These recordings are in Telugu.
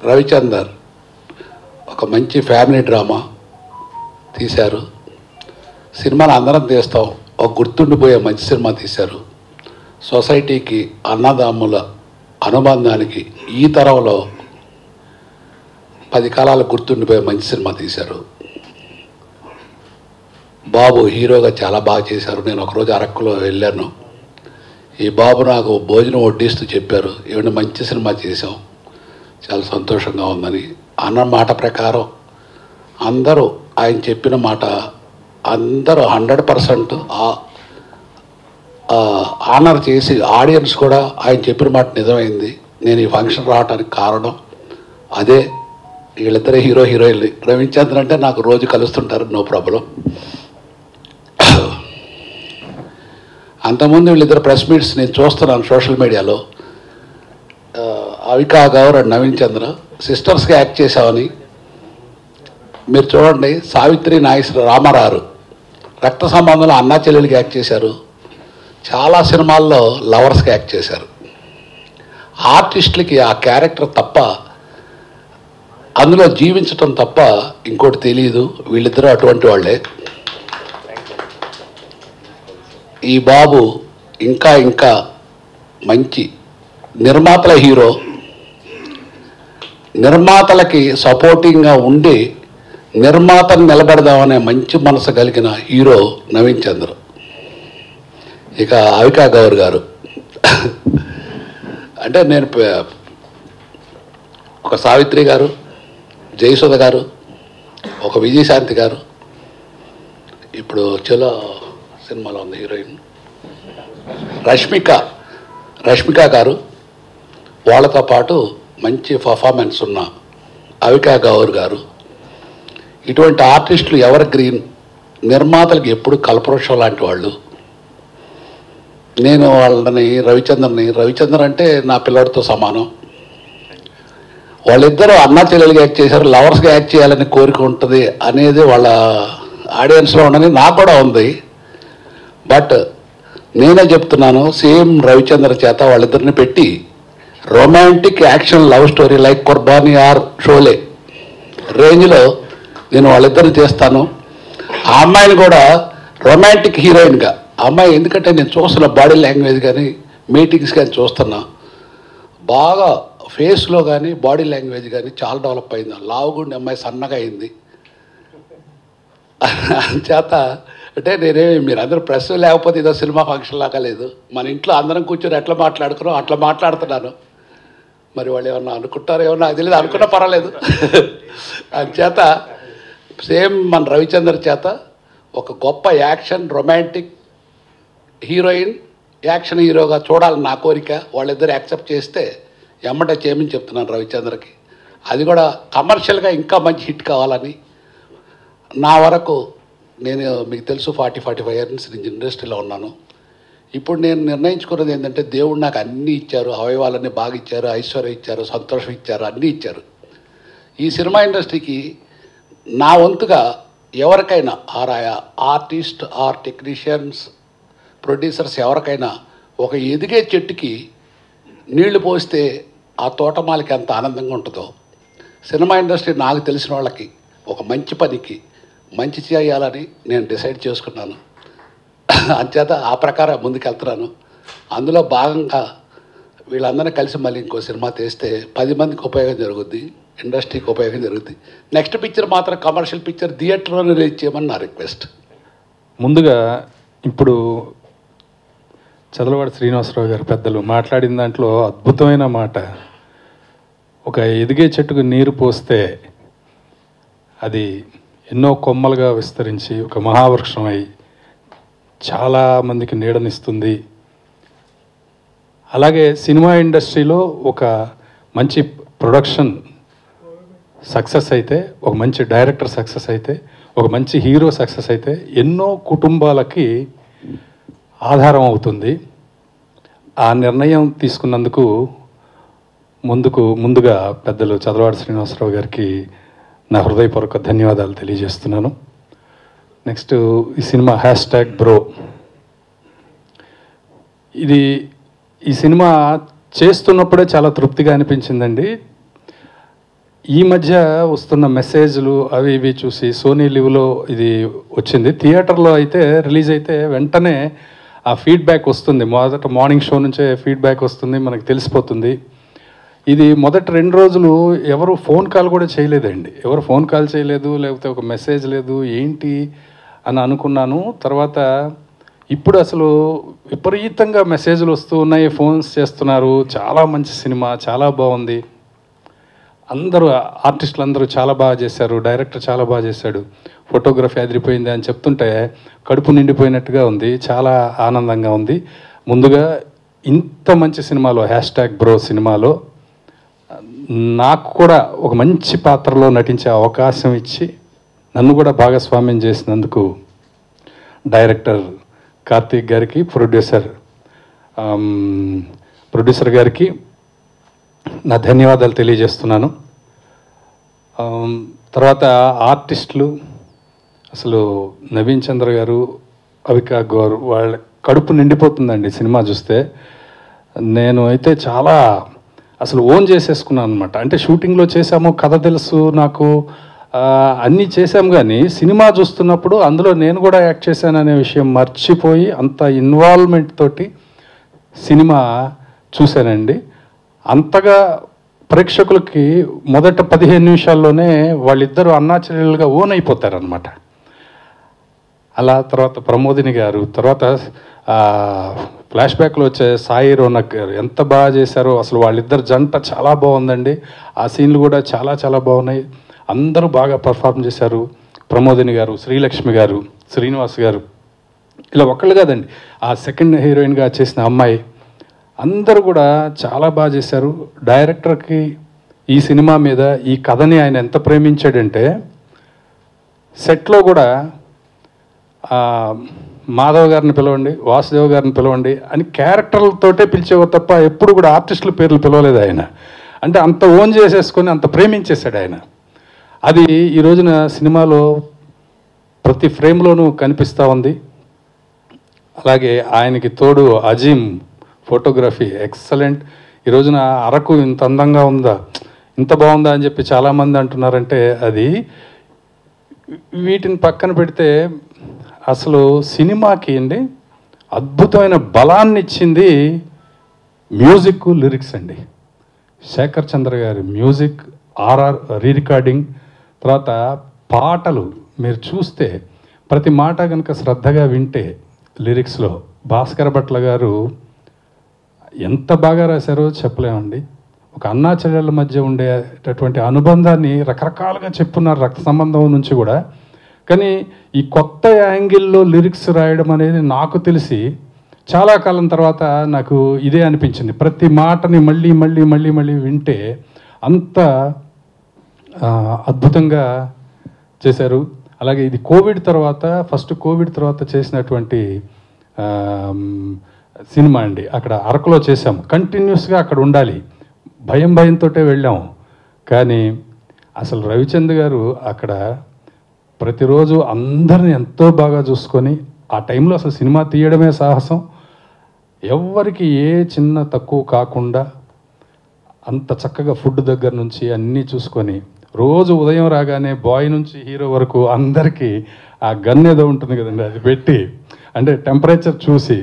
రవిచందర్ ఒక మంచి ఫ్యామిలీ డ్రామా తీశారు. సినిమాను అందరం తీస్తాం, ఒక గుర్తుండిపోయే మంచి సినిమా తీశారు. సొసైటీకి అన్నదమ్ముల అనుబంధానికి ఈ తరంలో 10 కాలాలు గుర్తుండిపోయే మంచి సినిమా తీశారు. బాబు హీరోగా చాలా బాగా చేశారు. నేను ఒకరోజు అరకులో వెళ్ళాను. ఈ బాబు నాకు భోజనం వడ్డిస్తూ చెప్పారు, ఏమైనా మంచి సినిమా చేశాం, చాలా సంతోషంగా ఉందని. అన్న మాట ప్రకారం అందరూ ఆయన చెప్పిన మాట అందరూ 100% ఆనర్ చేసి ఆడియన్స్ కూడా ఆయన చెప్పిన మాట నిజమైంది. నేను ఈ ఫంక్షన్ రావడానికి కారణం అదే. వీళ్ళిద్దరే హీరో హీరోయిన్లు. రవిచంద్రన్ అంటే నాకు రోజు కలుస్తుంటారు, నో ప్రాబ్లం. అంతకుముందు వీళ్ళిద్దరు ప్రెస్ మీట్స్ నేను చూస్తున్నాను సోషల్ మీడియాలో. అవికా గౌర్ అండ్ నవీన్ చంద్ర సిస్టర్స్గా యాక్ట్ చేశామని మీరు చూడండి. సావిత్రి నాగేశ్వర రామారావు రక్త సంబంధంలో అన్నా చెల్లెలికి యాక్ట్ చేశారు. చాలా సినిమాల్లో లవర్స్గా యాక్ట్ చేశారు. ఆర్టిస్టులకి ఆ క్యారెక్టర్ తప్ప, అందులో జీవించటం తప్ప ఇంకోటి తెలియదు. వీళ్ళిద్దరూ అటువంటి వాళ్ళే. ఈ బాబు ఇంకా ఇంకా మంచి నిర్మాతల హీరో, నిర్మాతలకి సపోర్టింగ్గా ఉండి నిర్మాతను నిలబెడదామనే మంచి మనసు కలిగిన హీరో నవీన్ చంద్ర. ఇక అవికా గౌర్ గారు అంటే నేను ఒక సావిత్రి గారు, జయసుధ గారు, ఒక విజయశాంతి గారు, ఇప్పుడు చలో సినిమాలో ఉంది హీరోయిన్ రష్మిక గారు, వాళ్ళతో పాటు మంచి పర్ఫార్మెన్స్ ఉన్న అవికా గౌర్ గారు, ఇటువంటి ఆర్టిస్టులు ఎవర్ గ్రీన్, నిర్మాతలకు ఎప్పుడు కల్పవృక్షం లాంటి వాళ్ళు. నేను వాళ్ళని రవిచంద్రన్ అంటే నా పిల్లడితో సమానం. వాళ్ళిద్దరూ అన్నా చెల్లెలుగా యాక్ట్ చేశారు, లవర్స్గా యాక్ట్ చేయాలని కోరిక ఉంటుంది అనేది వాళ్ళ ఆడియన్స్లో ఉండని నాకు కూడా ఉంది. బట్ నేనే చెప్తున్నాను, సేమ్ రవిచంద్ర చేత వాళ్ళిద్దరిని పెట్టి romantic action love story like Qurbani or Sholay రేంజ్లో నేను వాళ్ళిద్దరిని చేస్తాను. ఆ అమ్మాయిని కూడా రొమాంటిక్ హీరోయిన్గా, అమ్మాయి ఎందుకంటే నేను చూస్తున్న బాడీ లాంగ్వేజ్ కానీ మీటింగ్స్ కానీ చూస్తున్నా, బాగా ఫేస్లో కానీ బాడీ లాంగ్వేజ్ కానీ చాలా డెవలప్ అయింది. లావుగుండి అమ్మాయి సన్నగా అయింది. చేత అంటే నేనేమి మీరు అందరూ ప్రెస్ లేకపోతే ఇదో సినిమా ఫంక్షన్ లాగా లేదు. మన ఇంట్లో అందరం కూర్చొని ఎట్లా మాట్లాడుకున్నాం అట్లా మాట్లాడుతున్నాను. మరి వాళ్ళు ఏమన్నా అనుకుంటారో ఏమన్నా నాకు తెలియదు, అనుకున్నా పర్వాలేదు. చేత సేమ్ మన రవిచంద్ర చేత ఒక గొప్ప యాక్షన్ రొమాంటిక్ హీరోయిన్ యాక్షన్ హీరోగా చూడాలని నా కోరిక. వాళ్ళిద్దరు యాక్సెప్ట్ చేస్తే ఎమ్మటే చేయమని చెప్తున్నాను రవిచంద్రకి. అది కూడా కమర్షియల్గా ఇంకా మంచి హిట్ కావాలని. నా వరకు నేను మీకు తెలుసు 40-45 ఇయర్స్ నుంచి ఇండస్ట్రీలో ఉన్నాను. ఇప్పుడు నేను నిర్ణయించుకున్నది ఏంటంటే, దేవుడు నాకు అన్నీ ఇచ్చారు, అవయవాలన్నీ బాగా ఇచ్చారు, ఐశ్వర్యం ఇచ్చారు, సంతోషం ఇచ్చారు, అన్నీ ఇచ్చారు. ఈ సినిమా ఇండస్ట్రీకి నా వంతుగా ఎవరికైనా ఆర్టిస్ట్ ఆర్ టెక్నీషియన్స్ ప్రొడ్యూసర్స్ ఎవరికైనా ఒక ఎదిగే చెట్టుకి నీళ్లు పోస్తే ఆ తోటమాలకి ఎంత ఆనందంగా ఉంటుందో, సినిమా ఇండస్ట్రీ నాకు తెలిసిన వాళ్ళకి ఒక మంచి పనికి మంచి చేయాలని నేను డిసైడ్ చేసుకున్నాను. అంచేత ఆ ప్రకారం ముందుకెళ్తున్నాను. అందులో భాగంగా వీళ్ళందరినీ కలిసి మళ్ళీ ఇంకో సినిమా తీస్తే 10 మందికి ఉపయోగం జరుగుద్ది, ఇండస్ట్రీకి ఉపయోగం జరుగుద్ది. నెక్స్ట్ పిక్చర్ మాత్రం కమర్షియల్ పిక్చర్ థియేటర్లోనే రిలీజ్ చేయమని నా రిక్వెస్ట్. ముందుగా ఇప్పుడు చదలవాడ శ్రీనివాసరావు గారు పెద్దలు మాట్లాడిన దాంట్లో అద్భుతమైన మాట, ఒక ఎదిగే చెట్టుకు నీరు పోస్తే అది ఎన్నో కొమ్మలుగా విస్తరించి ఒక మహావృక్షం అయి చాలామందికి నీడనిస్తుంది. అలాగే సినిమా ఇండస్ట్రీలో ఒక మంచి ప్రొడక్షన్ సక్సెస్ అయితే, ఒక మంచి డైరెక్టర్ సక్సెస్ అయితే ఒక మంచి హీరో సక్సెస్ అయితే ఎన్నో కుటుంబాలకి ఆధారం అవుతుంది. ఆ నిర్ణయం తీసుకున్నందుకు ముందుగా పెద్దలు చదలవాడి శ్రీనివాసరావు గారికి నా హృదయపూర్వక ధన్యవాదాలు తెలియజేస్తున్నాను. నెక్స్ట్ ఈ సినిమా #బ్రో. ఈ సినిమా చేస్తున్నప్పుడే చాలా తృప్తిగా అనిపించిందండి. ఈ మధ్య వస్తున్న మెసేజ్లు అవి ఇవి చూసి సోనీ లివ్లో ఇది వచ్చింది. థియేటర్లో అయితే రిలీజ్ అయితే వెంటనే ఆ ఫీడ్బ్యాక్ వస్తుంది. మొదట మార్నింగ్ షో నుంచే ఫీడ్బ్యాక్ వస్తుంది, మనకు తెలిసిపోతుంది. ఇది మొదటి 2 రోజులు ఎవరు ఫోన్ కాల్ కూడా చేయలేదండి. ఎవరు ఫోన్ కాల్ చేయలేదు, లేకపోతే ఒక మెసేజ్ లేదు, ఏంటి అని అనుకున్నాను. తర్వాత ఇప్పుడు అసలు విపరీతంగా మెసేజ్లు వస్తూ ఉన్నాయి, ఫోన్స్ చేస్తున్నారు. చాలా మంచి సినిమా, చాలా బాగుంది, అందరూ ఆర్టిస్టులు అందరూ చాలా బాగా చేశారు, డైరెక్టర్ చాలా బాగా చేశాడు, ఫోటోగ్రఫీ అదిరిపోయింది అని చెప్తుంటే కడుపు నిండిపోయినట్టుగా ఉంది. చాలా ఆనందంగా ఉంది. ముందుగా ఇంత మంచి సినిమాలో #బ్రో సినిమాలో నాకు కూడా ఒక మంచి పాత్రలో నటించే అవకాశం ఇచ్చి నన్ను కూడా భాగస్వామ్యం చేసినందుకు డైరెక్టర్ కార్తీక్ గారికి, ప్రొడ్యూసర్ గారికి నా ధన్యవాదాలు తెలియజేస్తున్నాను. తర్వాత ఆర్టిస్టులు, అసలు నవీన్ చంద్ర గారు, అవికా గారు, వాళ్ళ కడుపు నిండిపోతుందండి సినిమా చూస్తే. నేను అయితే చాలా అసలు ఓన్ చేసేసుకున్నాను అనమాట. అంటే షూటింగ్లో చేసాము, కథ తెలుసు నాకు, అన్నీ చేశాం, కానీ సినిమా చూస్తున్నప్పుడు అందులో నేను కూడా యాక్ట్ చేశాననే విషయం మర్చిపోయి అంత ఇన్వాల్వ్మెంట్ తోటి సినిమా చూశానండి. అంతగా ప్రేక్షకులకి మొదట 15 నిమిషాల్లోనే వాళ్ళిద్దరూ అన్నాచెల్లెలుగా ఓన్ అయిపోతారనమాట. అలా తర్వాత ప్రమోదిని గారు, తర్వాత ఫ్లాష్ బ్యాక్లో వచ్చే సాయి రోనక్ గారు ఎంత బాగా చేశారో. అసలు వాళ్ళిద్దరు జంట చాలా బాగుందండి. ఆ సీన్లు కూడా చాలా చాలా బాగున్నాయి. అందరూ బాగా పర్ఫార్మ్ చేశారు. ప్రమోదిని గారు, శ్రీలక్ష్మి గారు, శ్రీనివాస్ గారు, ఇలా ఒక్కళ్ళు కాదండి, ఆ సెకండ్ హీరోయిన్గా చేసిన అమ్మాయి, అందరూ కూడా చాలా బాగా చేశారు. డైరెక్టర్కి ఈ సినిమా మీద ఈ కథని ఆయన ఎంత ప్రేమించాడంటే సెట్లో కూడా మాధవ్ గారిని పిలవండి, వాసుదేవ్ గారిని పిలవండి అని క్యారెక్టర్లతోటే పిలిచేవారు తప్ప ఎప్పుడు కూడా ఆర్టిస్టుల పేర్లు పిలవలేదు ఆయన. అంటే అంత ఓన్ చేసేసుకొని అంత ప్రేమించేశాడు ఆయన. అది ఈ రోజున సినిమాలో ప్రతి ఫ్రేమ్లోనూ కనిపిస్తూ ఉంది. అలాగే ఆయనకి తోడు అజీమ్, ఫోటోగ్రఫీ ఎక్సలెంట్. ఈ రోజున అరకు ఇంత అందంగా ఉందా, ఇంత బాగుందా అని చెప్పి చాలామంది అంటున్నారంటే అది వీటిని పక్కన పెడితే అసలు సినిమాకి అండి అద్భుతమైన బలాన్ని ఇచ్చింది మ్యూజిక్, లిరిక్స్ అండి. శేఖర్ చంద్ర గారి మ్యూజిక్, రీ రికార్డింగ్, తర్వాత పాటలు మీరు చూస్తే ప్రతి మాట కనుక శ్రద్ధగా వింటే లిరిక్స్లో భాస్కర భట్ల గారు ఎంత బాగా రాశారో చెప్పలేమండి. ఒక అన్నా చెల్లెళ్ళ మధ్య ఉండేటటువంటి అనుబంధాన్ని రకరకాలుగా చెప్పున్నారు, రక్త సంబంధం నుంచి కూడా. కానీ ఈ కొత్త యాంగిల్లో లిరిక్స్ రాయడం అనేది నాకు తెలిసి చాలా కాలం తర్వాత నాకు ఇదే అనిపించింది. ప్రతి మాటని మళ్ళీ మళ్ళీ మళ్ళీ మళ్ళీ వింటే అంత అద్భుతంగా చేశారు. అలాగే ఇది ఫస్ట్ కోవిడ్ తర్వాత చేసినటువంటి సినిమా అండి. అక్కడ అరకులో చేసాము, కంటిన్యూస్గా అక్కడ ఉండాలి, భయంతో వెళ్ళాము. కానీ అసలు రవిచంద్ర గారు అక్కడ ప్రతిరోజు అందరిని ఎంతో బాగా చూసుకొని ఆ టైంలో అసలు సినిమా తీయడమే సాహసం. ఎవ్వరికి ఏ చిన్న తక్కువ కాకుండా అంత చక్కగా ఫుడ్ దగ్గర నుంచి అన్నీ చూసుకొని రోజు ఉదయం రాగానే బాయ్ నుంచి హీరో వరకు అందరికీ ఆ గన్ ఏదో ఉంటుంది కదండి, అది పెట్టి అంటే టెంపరేచర్ చూసి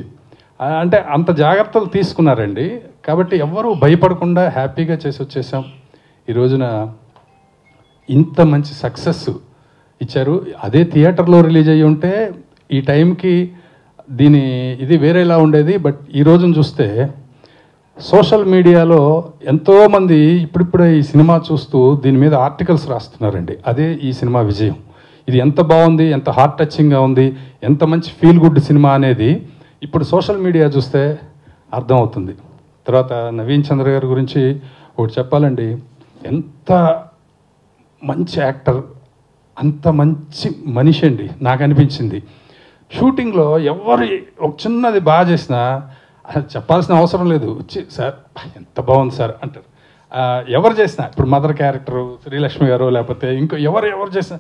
అంటే అంత జాగ్రత్తలు తీసుకున్నారండి. కాబట్టి ఎవ్వరూ భయపడకుండా హ్యాపీగా చేసి వచ్చేసాం. ఈ రోజున ఇంత మంచి సక్సెస్ ఇచ్చారు. అదే థియేటర్లో రిలీజ్ అయ్యి ఉంటే ఈ టైంకి ఇది వేరేలా ఉండేది. బట్ ఈ రోజున చూస్తే సోషల్ మీడియాలో ఎంతోమంది ఇప్పుడిప్పుడే ఈ సినిమా చూస్తూ దీని మీద ఆర్టికల్స్ రాస్తున్నారండి. అదే ఈ సినిమా విజయం. ఇది ఎంత బాగుంది, ఎంత హార్ట్ టచింగ్గా ఉంది, ఎంత మంచి ఫీల్ గుడ్ సినిమా అనేది ఇప్పుడు సోషల్ మీడియా చూస్తే అర్థమవుతుంది. తర్వాత నవీన్ చంద్ర గారి గురించి ఒకటి చెప్పాలండి, ఎంత మంచి యాక్టర్, అంత మంచి మనిషి అండి నాకు అనిపించింది. షూటింగ్లో ఎవరు ఒక చిన్నది బాగా చేసినా చెప్పాల్సిన అవసరం లేదు, వచ్చి సార్ ఎంత బాగుంది సార్ అంటారు. ఎవరు చేసినా ఇప్పుడు మదర్ క్యారెక్టరు శ్రీలక్ష్మి గారు లేకపోతే ఇంకో ఎవరు చేసినా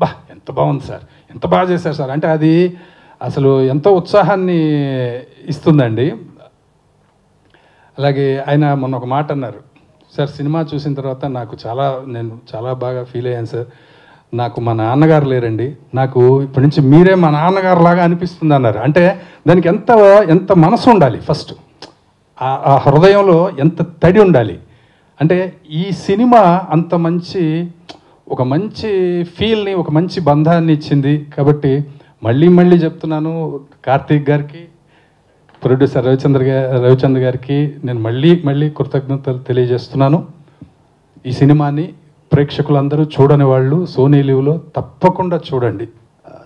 బా ఎంత బాగుంది సార్, ఎంత బాగా చేశారు సార్ అంటే అది అసలు ఎంతో ఉత్సాహాన్ని ఇస్తుందండి. అలాగే ఆయన మొన్న ఒక మాట అన్నారు, సార్ సినిమా చూసిన తర్వాత నేను చాలా బాగా ఫీల్ అయ్యాను సార్, నాకు మా నాన్నగారు లేరండి, నాకు ఇప్పటి నుంచి మీరే మా నాన్నగారు లాగా అనిపిస్తుంది అన్నారు. అంటే దానికి ఎంత మనసు ఉండాలి, ఫస్ట్ ఆ హృదయంలో ఎంత తడి ఉండాలి. అంటే ఈ సినిమా అంత ఒక మంచి ఫీల్ని, ఒక మంచి బంధాన్ని ఇచ్చింది. కాబట్టి మళ్ళీ చెప్తున్నాను, కార్తీక్ గారికి, ప్రొడ్యూసర్ రవిచంద్ర గారికి నేను మళ్ళీ కృతజ్ఞతలు తెలియజేస్తున్నాను. ఈ సినిమాని ప్రేక్షకులందరూ చూడని వాళ్ళు సోనీ లీవ్లో తప్పకుండా చూడండి.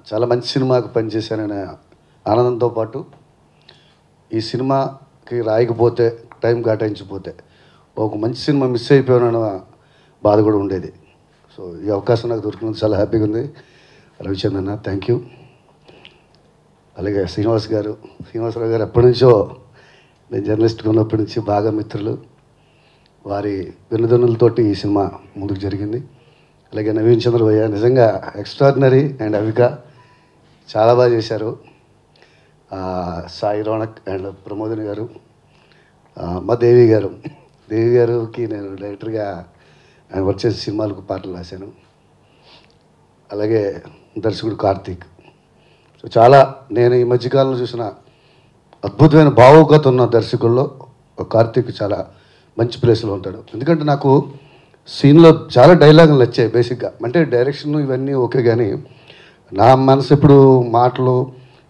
చాలా మంచి సినిమాకి పనిచేశాననే ఆనందంతో పాటు ఈ సినిమాకి రాయకపోతే, టైం కేటాయించకపోతే ఒక మంచి సినిమా మిస్ అయిపోయానన్న బాధ కూడా ఉండేది. సో ఈ అవకాశం నాకు దొరికినందుకు చాలా హ్యాపీగా ఉంది. రవిచంద్రన్న థ్యాంక్ యూ. అలాగే శ్రీనివాసరావు గారు ఎప్పటి నుంచో నేను జర్నలిస్ట్గా ఉన్నప్పటి నుంచి బాగా మిత్రులు. వారి వెన్నుదన్నులతోటి ఈ సినిమా ముందుకు జరిగింది. అలాగే నవీన్ చంద్ర భయ్య నిజంగా ఎక్స్ట్రాడినరీ అండ్ అవిక చాలా బాగా చేశారు. సాయి రోనక్ అండ్ ప్రమోదిని గారు, మా దేవి గారికి నేను డైరెక్టర్గా ఆయన వర్క్ చేసే సినిమాలకు పాటలు రాశాను. అలాగే దర్శకుడు కార్తీక్. సో చాలా నేను ఈ మధ్యకాలంలో చూసిన అద్భుతమైన భావుకత ఉన్న దర్శకుల్లో కార్తీక్ చాలా మంచి ప్లేస్లో ఉంటాడు. ఎందుకంటే నాకు సీన్లో చాలా డైలాగులు నచ్చాయి బేసిక్గా. అంటే డైరెక్షన్ ఇవన్నీ ఓకే, కానీ నా మనసు ఇప్పుడు మాటలు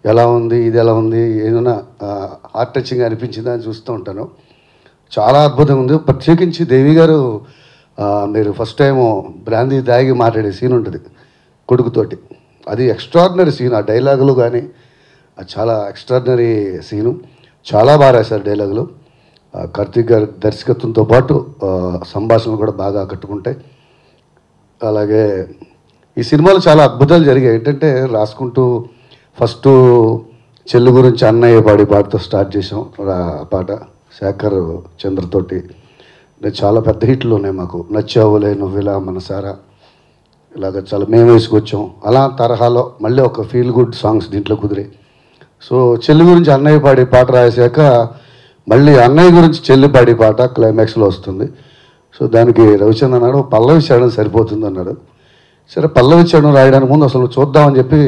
ఎలా ఉంది, ఇది ఎలా ఉంది, ఏదైనా హార్ట్ టచింగ్ అనిపించిందా అని చూస్తూ ఉంటాను. చాలా అద్భుతంగా ఉంది. ప్రత్యేకించి దేవి గారు మీరు ఫస్ట్ టైము బ్రాందీ దాగి మాట్లాడే సీన్ ఉంటుంది కొడుకుతోటి, అది ఎక్స్ట్రాడినరీ సీన్. ఆ డైలాగులు కానీ చాలా ఎక్స్ట్రాడినరీ సీను, చాలా బాగా రాశారు డైలాగులు. కార్తీక్ గారి దర్శకత్వంతో పాటు సంభాషణలు కూడా బాగా కట్టుకుంటాయి. అలాగే ఈ సినిమాలో చాలా అద్భుతాలు జరిగాయి. ఏంటంటే రాసుకుంటూ ఫస్ట్ చెల్లు గురించి అన్నయ్య పాటతో స్టార్ట్ చేసాం. పాట శేఖర్ చంద్రతోటి చాలా పెద్ద హిట్లు ఉన్నాయి మాకు. నచ్చావులే నువ్విలా మనసారా, ఇలాగ చాలా మేము వేసుకొచ్చాం. అలా తరహాలో మళ్ళీ ఒక ఫీల్ గుడ్ సాంగ్స్ దీంట్లో కుదిరాయి. సో చెల్లి గురించి అన్నయ్య పాడే పాట రాసాక మళ్ళీ అన్నయ్య గురించి చెల్లి పాడే పాట క్లైమాక్స్లో వస్తుంది. సో దానికి రవిచంద్ర అన్నాడు పల్లవి చేయడం సరిపోతుంది అన్నాడు. సరే పల్లవి చేయడం రాయడానికి ముందు అసలు చూద్దామని చెప్పి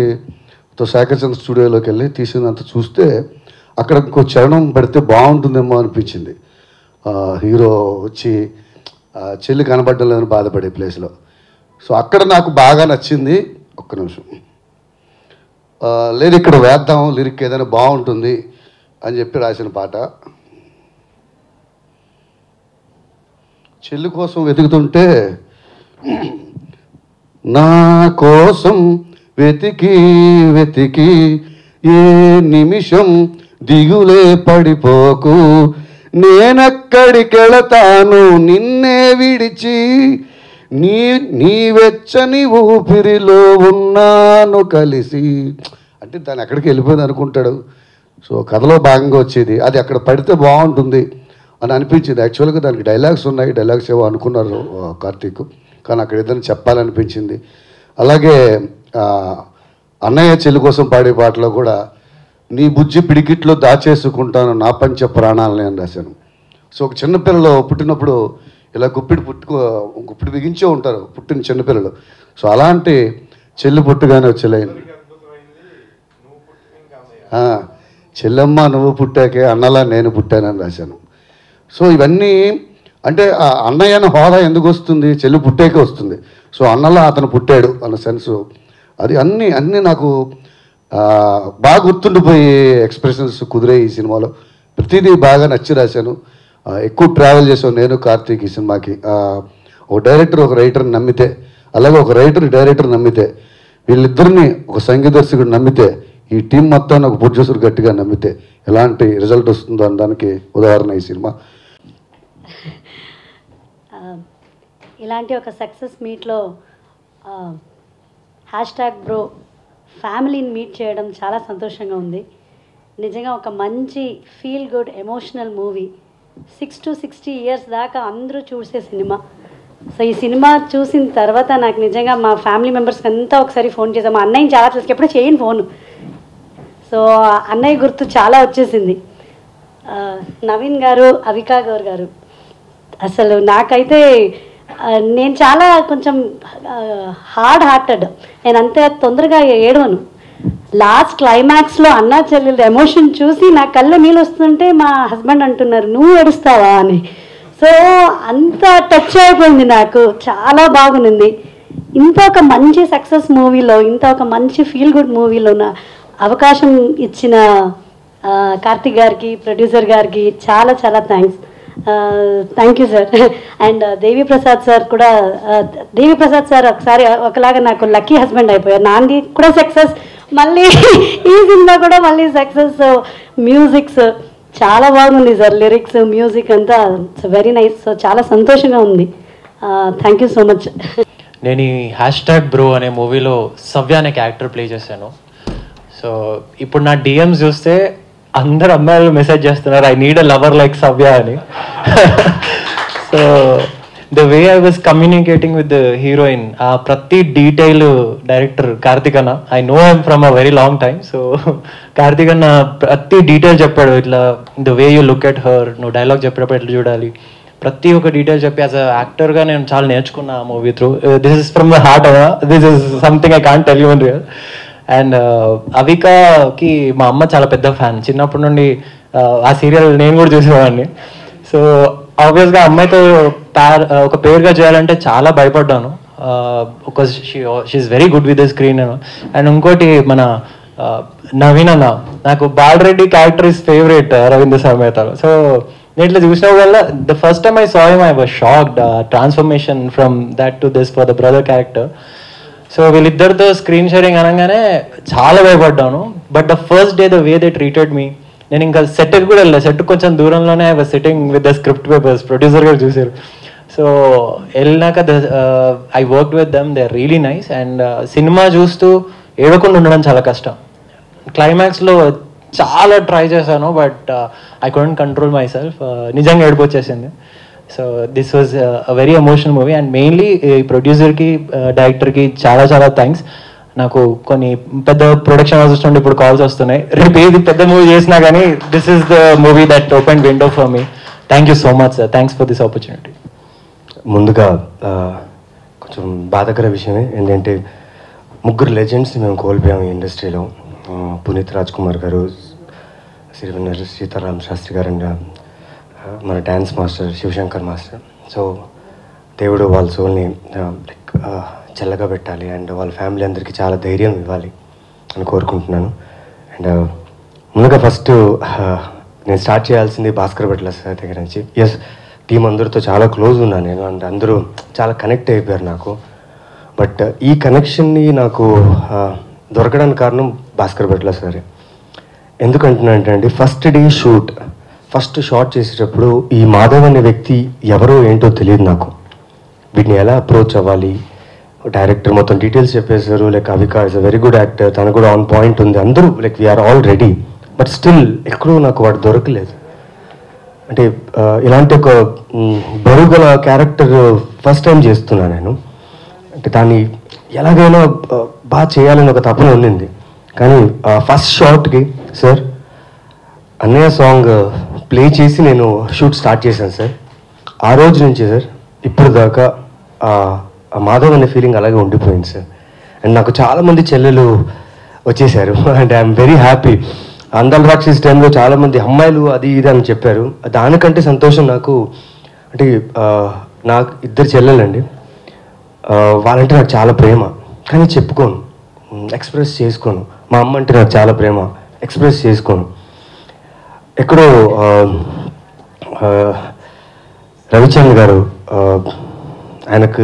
శేఖర్ చంద్ర స్టూడియోలోకి వెళ్ళి తీసినంత చూస్తే అక్కడ ఇంకో చరణం పెడితే బాగుంటుందేమో అనిపించింది. హీరో వచ్చి చెల్లి కనబడడం లేదని బాధపడే ప్లేస్లో. సో అక్కడ నాకు బాగా నచ్చింది. ఒక్క నిమిషం, లేదు ఇక్కడ వేద్దాం లిరిక్ ఏదైనా బాగుంటుంది అని చెప్పి రాసిన పాట. చెల్లి కోసం వెతుకుతుంటే నా కోసం వెతికి వెతికి ఏ నిమిషం దిగులే పడిపోకు, నేనెక్కడికెళతాను నిన్నే విడిచి, నీ వెచ్చని ఊపిరిలో ఉన్నాను కలిసి. అంటే దాన్ని ఎక్కడికి వెళ్ళిపోయింది అనుకుంటాడు. సో కథలో భాగంగా వచ్చేది అది అక్కడ పడితే బాగుంటుంది అని అనిపించింది. యాక్చువల్గా దానికి డైలాగ్స్ ఉన్నాయి, డైలాగ్స్ ఏవో అనుకున్నారు కార్తీక్, కానీ అక్కడ ఏదైనా చెప్పాలనిపించింది. అలాగే అన్నయ్య చెల్లి కోసం పాడే పాటలో కూడా నీ బుజ్జి పిడికిట్లో దాచేసుకుంటాను నా పంచ ప్రాణాలని అని రాశాను. సో ఒక చిన్నపిల్లలు పుట్టినప్పుడు ఇలా గుప్పిడి బిగించే ఉంటారు పుట్టిన చిన్నపిల్లలు. సో అలాంటి చెల్లి పుట్టుగానే వచ్చేలైంది. చెల్లెమ్మ నువ్వు పుట్టాకే అన్నలా నేను పుట్టానని రాశాను. సో ఇవన్నీ అంటే అన్నయ్య అనే హోదా ఎందుకు వస్తుంది, చెల్లి పుట్టాకే వస్తుంది. సో అన్నలా అతను పుట్టాడు అన్న సెన్సు అది అన్నీ నాకు బాగా గుర్తుండిపోయి ఎక్స్ప్రెషన్స్ కుదిరాయి ఈ సినిమాలో. ప్రతిదీ బాగా నచ్చి రాశాను. ఎక్కువ ట్రావెల్ చేసాం నేను కార్తీక్ ఈ సినిమాకి. ఒక డైరెక్టర్ ఒక రైటర్ని నమ్మితే, అలాగే ఒక రైటర్ డైరెక్టర్ నమ్మితే, వీళ్ళిద్దరిని ఒక సంగీత దర్శకుడు నమ్మితే, ఈ టీం మొత్తాన్ని ఒక ప్రొడ్యూసర్ గట్టిగా నమ్మితే ఎలాంటి రిజల్ట్ వస్తుందో అనడానికి ఉదాహరణ ఈ సినిమా. ఇలాంటి ఒక సక్సెస్ మీట్లో #బ్రో ఫ్యామిలీని మీట్ చేయడం చాలా సంతోషంగా ఉంది. నిజంగా ఒక మంచి feel good emotional movie. 6 to 60 years దాకా అందరూ చూసే సినిమా. సో ఈ సినిమా చూసిన తర్వాత నాకు నిజంగా మా ఫ్యామిలీ మెంబర్స్కి అంతా ఒకసారి ఫోన్ చేసాం. మా అన్నయ్యని చాలా తెలుసు, ఎప్పుడూ చేయను ఫోను. సో అన్నయ్య గుర్తు చాలా వచ్చేసింది. నవీన్ గారు, అవికా గౌర్ గారు, అసలు నాకైతే నేను చాలా కొంచెం హార్డ్ హార్టెడ్. నేను అంతే తొందరగా ఏడవను. లాస్ట్ క్లైమాక్స్లో అన్నా చెల్లెలు ఎమోషన్ చూసి నా కళ్ళ నీళ్ళు వస్తుంటే మా హస్బెండ్ అంటున్నారు, నువ్వు ఏడుస్తావా అని. సో అంత టచ్ అయిపోయింది నాకు, చాలా బాగుంది. ఇంత ఒక మంచి సక్సెస్ మూవీలో, ఇంత ఒక మంచి ఫీల్ గుడ్ మూవీలో నా అవకాశం ఇచ్చిన కార్తిక్ గారికి, ప్రొడ్యూసర్ గారికి చాలా చాలా thank you sir. And Devi Prasad sir కూడా, దేవిప్రసాద్ సార్ ఒకసారి ఒకలాగా నాకు లక్కీ హస్బెండ్ అయిపోయారు. నాంది కూడా సక్సెస్, మళ్ళీ ఈ సినిమా కూడా మళ్ళీ సక్సెస్. మ్యూజిక్స్ చాలా బాగుంది సార్, లిరిక్స్ మ్యూజిక్ అంతా వెరీ నైస్. సో చాలా సంతోషంగా ఉంది. Thank you so much. నేను ఈ #బ్రో అనే మూవీలో సవ్య అనే క్యారెక్టర్ ప్లే చేశాను. సో ఇప్పుడు నా డిఎమ్స్ చూస్తే అందరు అమ్మాయిలు మెసేజ్ చేస్తున్నారు, I need a lover like సవ్య అని. So the way I was communicating with the heroine, ఆ ప్రతి డీటెయిల్ డైరెక్టర్ కార్తిక్ అన్న, I know him from a very long time. So Karthik అన్న ప్రతి డీటెయిల్ చెప్పాడు. ఇట్లా the way you look at her, నువ్వు డైలాగ్ చెప్పేటప్పుడు ఎట్లా చూడాలి, ప్రతి ఒక్క డీటెయిల్ చెప్పి యాజ్ అ యాక్టర్గా నేను చాలా నేర్చుకున్నా ఆ movie through. This is from the heart, this is something I can't tell you in real. And అవికాకి మా అమ్మ చాలా పెద్ద ఫ్యాన్. చిన్నప్పటి నుండి ఆ సీరియల్ నేను కూడా చూసేవాడిని. సో ఆబ్వియస్గా అమ్మాయితో ఒక పేరుగా చేయాలంటే చాలా భయపడ్డాను. ఒక she's very good with the screen. And ఇంకోటి మన నవీన్ అన్న, నాకు Balareddy character is favourite Raveendra సమేతలో. సో నేను ఇట్లా చూసిన వల్ల the first time I saw him I was shocked, transformation from that to this for the brother character. So వీళ్ళిద్దరితో స్క్రీన్ షేరింగ్ అనగానే చాలా భయపడ్డాను. But the first day the way they treated me, నేను ఇంకా సెట్కి కూడా వెళ్ళలేదు. సెట్ కొంచెం దూరంలోనే I was sitting with the script papers, producer గారు చూసారు. సో వెళ్ళినాక I work with them, they are really nice. And cinema చూస్తూ ఏడవకుండా ఉండడం చాలా కష్టం. క్లైమాక్స్లో చాలా ట్రై చేశాను, but I couldn't control myself. నిజంగా ఏడుపు వచ్చేసింది. So this was a very emotional movie. And mainly ఈ ప్రొడ్యూసర్కి, డైరెక్టర్కి చాలా చాలా థ్యాంక్స్. నాకు కొన్ని పెద్ద ప్రొడక్షన్ హౌసెస్ నుండి ఇప్పుడు కాల్స్ వస్తున్నాయి, రేపు ఏది పెద్ద మూవీ చేసినా కానీ this is the movie that open window for me. Thank you so much sir, thanks for this opportunity. ముందుగా కొంచెం బాధాకర విషయమే ఏంటంటే, ముగ్గురు లెజెండ్స్ని మేము కోల్పోయాము ఈ ఇండస్ట్రీలో. పునీత్ రాజ్ కుమార్ గారు, సిరివెన్నెల సీతారాం శాస్త్రి గారు, అండ్ మన dance master Sivashankar master. So దేవుడు వాళ్ళ సోల్ని లైక్ చల్లగా పెట్టాలి, అండ్ వాళ్ళ ఫ్యామిలీ అందరికీ చాలా ధైర్యం ఇవ్వాలి అని కోరుకుంటున్నాను. అండ్ ముందుగా ఫస్ట్ నేను స్టార్ట్ చేయాల్సింది భాస్కర్ భట్ల సార్ దగ్గర నుంచి. ఎస్, టీం అందరితో చాలా క్లోజ్ ఉన్నాను నేను, అండ్ అందరూ చాలా కనెక్ట్ అయిపోయారు నాకు. బట్ ఈ కనెక్షన్ని నాకు దొరకడానికి కారణం భాస్కర్ భట్ల సార్. ఎందుకంటున్నానంటే అండి, first day shoot, first shot చేసేటప్పుడు ఈ మాధవ్ అనే వ్యక్తి ఎవరో ఏంటో తెలియదు నాకు. వీటిని ఎలా అప్రోచ్ అవ్వాలి, డైరెక్టర్ మొత్తం డీటెయిల్స్ చెప్పేశారు. Like Avika is a very good actor, తను కూడా ఆన్ పాయింట్ ఉంది, అందరూ like we're all ready. But still ఎక్కడో నాకు వాడు దొరకలేదు. అంటే ఇలాంటి ఒక బరువుగల క్యారెక్టర్ ఫస్ట్ టైం చేస్తున్నాను నేను. అంటే దాన్ని ఎలాగైనా బాగా చేయాలని ఒక తపన ఉండింది. కానీ ఫస్ట్ షాట్కి సార్ అన్నయ్య సాంగ్ ప్లే చేసి నేను షూట్ స్టార్ట్ చేశాను సార్. ఆ రోజు నుంచి సార్ ఇప్పుడు దాకా మాధవ్ అనే ఫీలింగ్ అలాగే ఉండిపోయింది సార్. అండ్ నాకు చాలామంది చెల్లెలు వచ్చేసారు, and I'm very happy. Andal Rakshas టైంలో చాలామంది అమ్మాయిలు అది ఇది అని చెప్పారు. దానికంటే సంతోషం నాకు, అంటే నాకు 2 చెల్లెలండి. వాళ్ళంటే నాకు చాలా ప్రేమ, కానీ చెప్పుకోను, ఎక్స్ప్రెస్ చేసుకోను. మా అమ్మ అంటే నాకు చాలా ప్రేమ, ఎక్స్ప్రెస్ చేసుకోను. ఎక్కడో రవిచంద్ర గారు ఆయనకు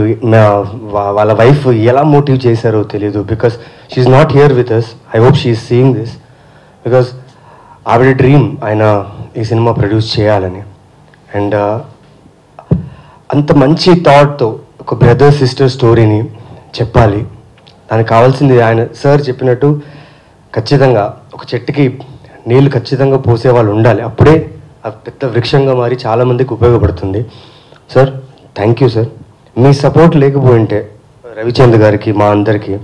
వాళ్ళ వైఫ్ ఎలా మోటివ్ చేశారో తెలియదు. Because she's not here with us. I hope she is seeing this. Because ఆవిడ డ్రీమ్ ఆయన ఈ సినిమా ప్రొడ్యూస్ చేయాలని. అండ్ అంత మంచి థాట్తో ఒక బ్రదర్ సిస్టర్ స్టోరీని చెప్పాలి. దానికి కావాల్సింది ఆయన సార్ చెప్పినట్టు ఖచ్చితంగా ఒక చెట్టుకి నీళ్ళు ఖచ్చితంగా పోసే వాళ్ళు ఉండాలి. అప్పుడే అది పెద్ద వృక్షంగా మారి చాలామందికి ఉపయోగపడుతుంది. Sir thank you sir. మీ సపోర్ట్ లేకపోయింటే రవిచంద్ర గారికి మా అందరికీ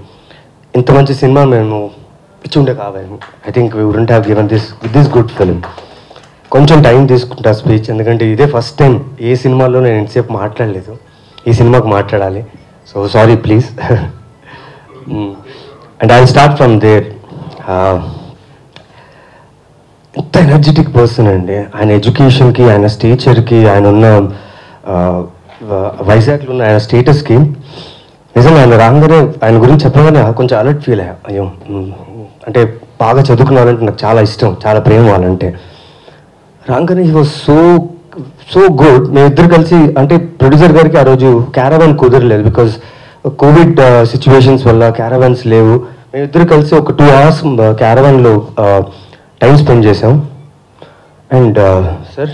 ఇంత మంచి సినిమా మేము ఇచ్చుండే కావాలి. I think we wouldn't have given this good film. కొంచెం టైం తీసుకుంటా స్పీచ్, ఎందుకంటే ఇదే ఫస్ట్ టైం ఏ సినిమాలో నేను ఎంతసేపు మాట్లాడలేదు. ఈ సినిమాకు మాట్లాడాలి. So sorry please. And I start from there. ఎంత ఎనర్జెటిక్ పర్సన్ అండి. ఆయన ఎడ్యుకేషన్కి, ఆయన స్టేచర్కి, ఆయన ఉన్న వైజాగ్లో ఉన్న ఆయన స్టేటస్కి నిజంగా ఆయన రాగానే ఆయన గురించి చెప్పగానే కొంచెం అలర్ట్ ఫీల్ అయ్యా. అయ్యో అంటే బాగా చదువుకున్నానంటే నాకు చాలా ఇష్టం, చాలా ప్రేమ వాళ్ళంటే. రాగానే హీ వాజ్ సో గుడ్. మేమిద్దరు కలిసి అంటే ప్రొడ్యూసర్ గారికి ఆ రోజు క్యారవాన్ కుదరలేదు, బికాజ్ కోవిడ్ సిచ్యువేషన్స్ వల్ల క్యారవాన్స్ లేవు. మేమిద్దరు కలిసి ఒక 2 hours క్యారవాన్లో టైం స్పెండ్ చేసాం. And sir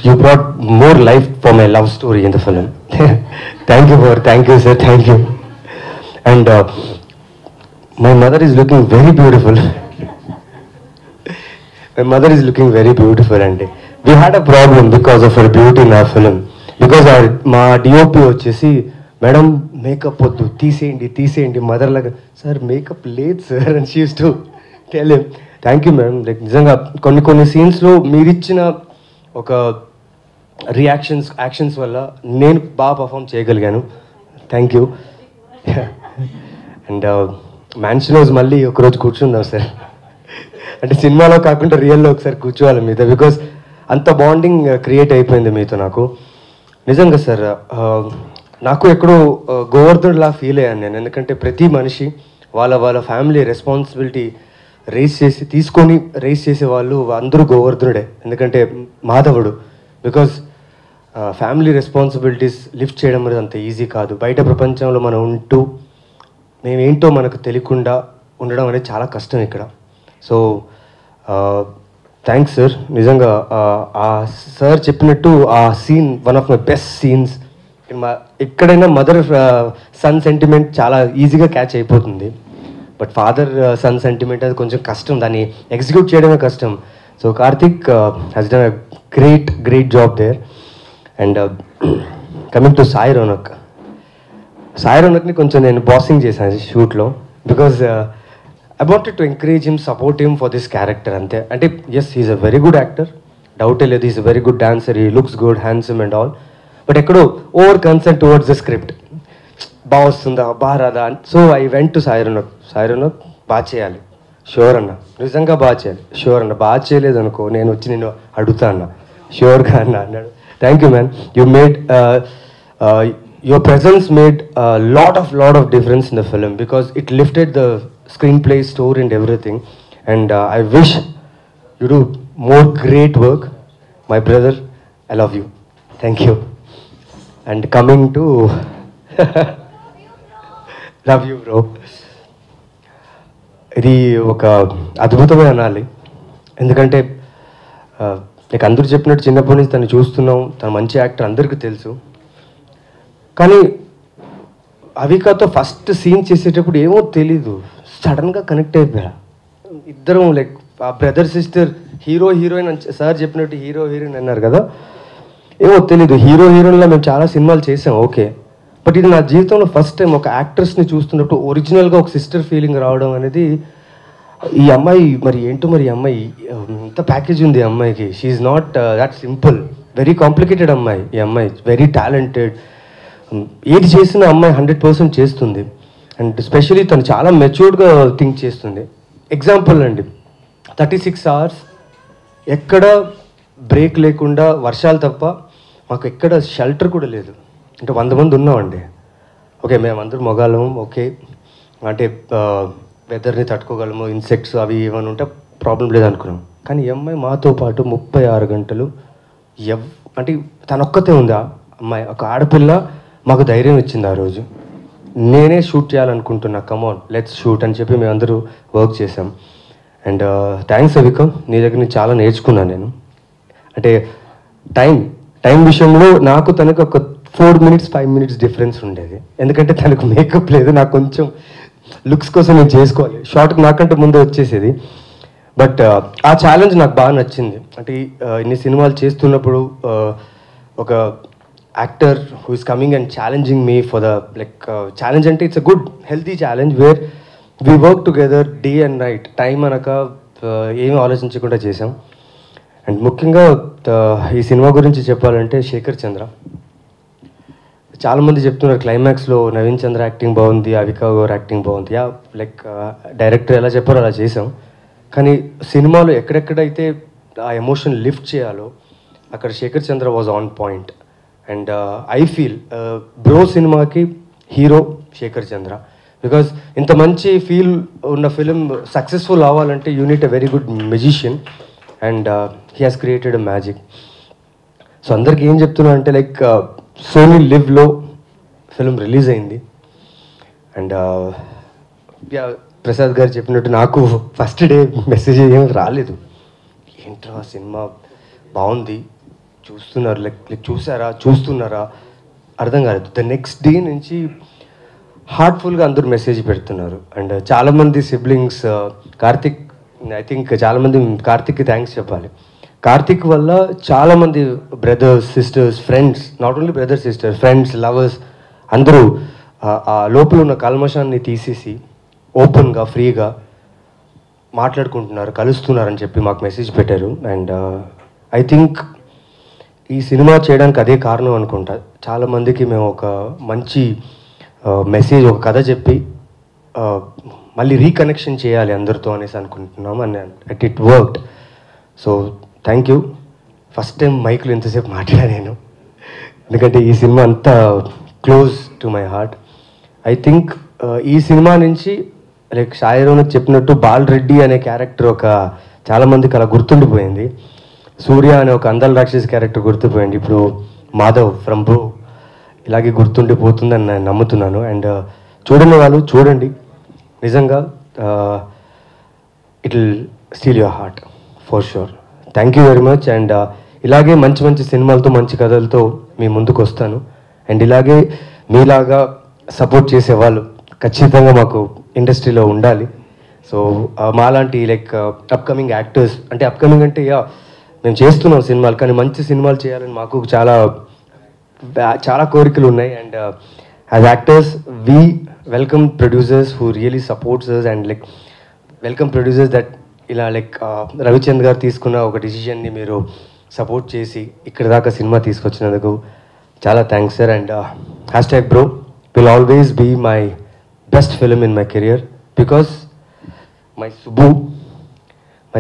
you brought more life for my love story in the film. Thank you sir, thank you. And my mother is looking very beautiful. My mother is looking very beautiful, and we had a problem because of her beauty in our film. Because మా DOP వచ్చేసి మేడం మేకప్ వద్దు, తీసేయండి మదర్ లాగా. సార్ మేకప్ లేదు సార్ అని she used to tell him. Thank you madam. Like నిజంగా కొన్ని సీన్స్లో మీరిచ్చిన ఒక యాక్షన్స్ వల్ల నేను బాగా పర్ఫామ్ చేయగలిగాను. Thank you. And mansion house మళ్ళీ ఒకరోజు కూర్చుందాం సార్. అంటే సినిమాలో కాకుండా రియల్లో ఒకసారి కూర్చోవాలి మీతో, బికాస్ అంత బాండింగ్ క్రియేట్ అయిపోయింది మీతో నాకు. నిజంగా సార్ నాకు ఎక్కడో గోవర్ధన్లా ఫీల్ అయ్యాను నేను. ఎందుకంటే ప్రతి మనిషి వాళ్ళ ఫ్యామిలీ రెస్పాన్సిబిలిటీ తీసుకొని రేస్ చేసే వాళ్ళు అందరూ గోవర్ధనుడే. ఎందుకంటే మాధవుడు. బికాజ్ ఫ్యామిలీ రెస్పాన్సిబిలిటీస్ లిఫ్ట్ చేయడం అనేది అంత ఈజీ కాదు. బయట ప్రపంచంలో మనం ఉంటూ మేమేంటో మనకు తెలియకుండా ఉండడం అనేది చాలా కష్టం ఇక్కడ. So thanks sir. నిజంగా ఆ సార్ చెప్పినట్టు ఆ scene one of my best scenes. ఎక్కడైనా మదర్ సన్ సెంటిమెంట్ చాలా ఈజీగా క్యాచ్ అయిపోతుంది, బట్ ఫాదర్ సన్ సెంటిమెంట్ అది కొంచెం కష్టం, దాన్ని ఎగ్జిక్యూట్ చేయడమే కష్టం. So Karthik has done a great job there. And coming to Sai రోనక్ని కొంచెం నేను బాసింగ్ చేశాను షూట్లో, because I wanted to encourage him, support him for this character అంతే. అంటే yes he's a very good actor, డౌటే లేదు. He's a very good dancer, he looks good, handsome and all. But ఎక్కడో over concern towards the script. బాగా వస్తుందా, బాగా రాదా. So I went to Sai Ronak బాగా చేయాలి, షూర్ అన్న, నిజంగా బాగా చేయాలి, షూర్ అన్న. బాగా చేయలేదు అనుకో నేను వచ్చి నేను అడుగుతా అన్న, షూర్గా అన్న అన్నాడు. Thank you man. You made your presence made a lot of difference in the film, because it lifted the screenplay, story and everything. And I wish you do more great work. My brother, I love you. Thank you. And coming to love you bro. ఇది ఒక అద్భుతమైన అనాలి. ఎందుకంటే నీకు అందరూ చెప్పినట్టు చిన్నప్పటి నుంచి తను చూస్తున్నాం, తను మంచి యాక్టర్ అందరికీ తెలుసు. కానీ అవికాతో ఫస్ట్ సీన్ చేసేటప్పుడు ఏమో తెలీదు, సడన్గా కనెక్ట్ అయిపోయా. ఇద్దరం లైక్ ఆ బ్రదర్ సిస్టర్, హీరో హీరోయిన్ అని సార్ చెప్పినట్టు హీరో హీరోయిన్ అన్నారు కదా, ఏమో తెలీదు. హీరో హీరోయిన్లో మేము చాలా సినిమాలు చేసాం ఓకే, బట్ ఇది నా జీవితంలో ఫస్ట్ టైం ఒక యాక్ట్రెస్ని చూస్తున్నప్పుడు ఒరిజినల్గా ఒక సిస్టర్ ఫీలింగ్ రావడం అనేది. ఈ అమ్మాయి మరి ఏంటో, మరి ఈ అమ్మాయి ఇంత ప్యాకేజ్ ఉంది ఈ అమ్మాయికి. She's not that simple, very complicated అమ్మాయి. ఈ అమ్మాయి వెరీ టాలెంటెడ్, ఏది చేసిన అమ్మాయి 100% చేస్తుంది. అండ్ స్పెషలీ తను చాలా మెచ్యూర్డ్గా థింక్ చేస్తుంది. ఎగ్జాంపుల్ అండి, 36 hours ఎక్కడ బ్రేక్ లేకుండా, వర్షాలు తప్ప మాకు ఎక్కడ షెల్టర్ కూడా లేదు. అంటే 100 మంది ఉన్నామండి. ఓకే మేమందరం మొగాళ్ళము, ఓకే అంటే వెదర్ని తట్టుకోగలము, ఇన్సెక్ట్స్ అవి ఏమైనా ఉంటే ప్రాబ్లం లేదనుకున్నాం. కానీ ఈ అమ్మాయి మాతో పాటు 36 గంటలు అంటే తనొక్కతే ఉంది. ఆ అమ్మాయి ఒక ఆడపిల్ల మాకు ధైర్యం ఇచ్చింది ఆ రోజు. నేనే షూట్ చేయాలనుకుంటున్నా, కమాన్ లెట్స్ షూట్ అని చెప్పి మేమందరూ వర్క్ చేసాం. అండ్ థ్యాంక్స్ అవిక, నీ దగ్గర నుంచి చాలా నేర్చుకున్నాను నేను. అంటే టైం విషయంలో నాకు తనకు ఒక 4 minutes 5 minutes డిఫరెన్స్ ఉండేది. ఎందుకంటే తనకు మేకప్ లేదు, నాకు కొంచెం లుక్స్ కోసం నేను చేసుకోవాలి, షార్ట్ నాకంటే ముందే వచ్చేసేది. బట్ ఆ ఛాలెంజ్ నాకు బాగా నచ్చింది. అంటే ఇన్ని సినిమాలు చేస్తున్నప్పుడు ఒక actor who is coming and challenging me for the like challenge అంటే it's a good healthy challenge where we work together day and night, time అనక ఏమీ ఆలోచించకుండా చేసాం. అండ్ ముఖ్యంగా ఈ సినిమా గురించి చెప్పాలంటే శేఖర్ చంద్ర, చాలామంది చెప్తున్నారు క్లైమాక్స్లో నవీన్ చంద్ర యాక్టింగ్ బాగుంది, అవికా గౌర్ యాక్టింగ్ బాగుంది. యా లైక్ డైరెక్టర్ ఎలా చెప్పారో అలా చేసాం. కానీ సినిమాలో ఎక్కడెక్కడైతే ఆ ఎమోషన్ లిఫ్ట్ చేయాలో అక్కడ Shekhar Chandra was on point. And I feel bro సినిమాకి హీరో శేఖర్ చంద్ర, బికాజ్ ఇంత మంచి ఫీల్ ఉన్న ఫిలిం సక్సెస్ఫుల్ అవ్వాలంటే you need a very good magician and he has created a magic. So అందరికి ఏం చెప్తున్నా అంటే లైక్ సోనీ లివ్లో ఫిలిం రిలీజ్ అయింది. అండ్ ప్రసాద్ గారు చెప్పినట్టు నాకు ఫస్ట్ డే మెసేజ్ ఏం రాలేదు, ఏంట్రా సినిమా బాగుంది చూస్తున్నారు లైక్ చూస్తున్నారా అర్థం కాలేదు. ద నెక్స్ట్ డే నుంచి హార్ట్ఫుల్గా అందరూ మెసేజ్ పెడుతున్నారు. అండ్ చాలామంది సిబ్లింగ్స్, కార్తిక్, ఐ థింక్ చాలామంది కార్తిక్కి థ్యాంక్స్ చెప్పాలి. కార్తిక్ వల్ల చాలామంది brothers sisters friends, not only brothers sisters friends lovers అందరూ ఆ లోపల ఉన్న కల్మషాన్ని తీసేసి ఓపెన్గా ఫ్రీగా మాట్లాడుకుంటున్నారు, కలుస్తున్నారని చెప్పి మాకు మెసేజ్ పెట్టారు. అండ్ ఐ థింక్ ఈ సినిమా చేయడానికి అదే కారణం అనుకుంటా. చాలామందికి మేము ఒక మంచి మెసేజ్, ఒక కథ చెప్పి మళ్ళీ రీకనెక్షన్ చేయాలి అందరితో అనేసి అనుకుంటున్నాం. And it worked. So thank you. First time మైక్లో ఎంతసేపు మాట్లాడా నేను, ఎందుకంటే ఈ సినిమా అంతా close to my heart. I think ఈ సినిమా నుంచి లైక్ షాయిరోనక్ చెప్పినట్టు బాలరెడ్డి అనే క్యారెక్టర్ ఒక చాలామందికి అలా గుర్తుండిపోయింది. సూర్య అనే ఒక అందాల రాక్షస్ క్యారెక్టర్ గుర్తుపోయింది. ఇప్పుడు మాధవ్ ఫ్రమ్ బ్రో ఇలాగే గుర్తుండిపోతుందని నేను నమ్ముతున్నాను. అండ్ చూడని వాళ్ళు చూడండి, నిజంగా it will steel your heart for sure. Thank you very much. And ఇలాగే మంచి మంచి సినిమాలతో మంచి కథలతో మీ ముందుకు వస్తాను. అండ్ ఇలాగే మీలాగా సపోర్ట్ చేసేవాళ్ళు ఖచ్చితంగా మాకు ఇండస్ట్రీలో ఉండాలి. సో మాలాంటి లైక్ అప్కమింగ్ యాక్టర్స్, అంటే అప్కమింగ్ అంటే మేము చేస్తున్నాం సినిమాలు, కానీ మంచి సినిమాలు చేయాలని మాకు చాలా కోరికలు ఉన్నాయి. And as actors we welcome producers who really supports us and like welcome producers that ఇలా లైక్ రవిచంద్ గారు తీసుకున్న ఒక డిసిషన్ని మీరు సపోర్ట్ చేసి ఇక్కడ దాకా సినిమా తీసుకొచ్చినందుకు చాలా thanks sir. And #bro will always be my best film in my career because my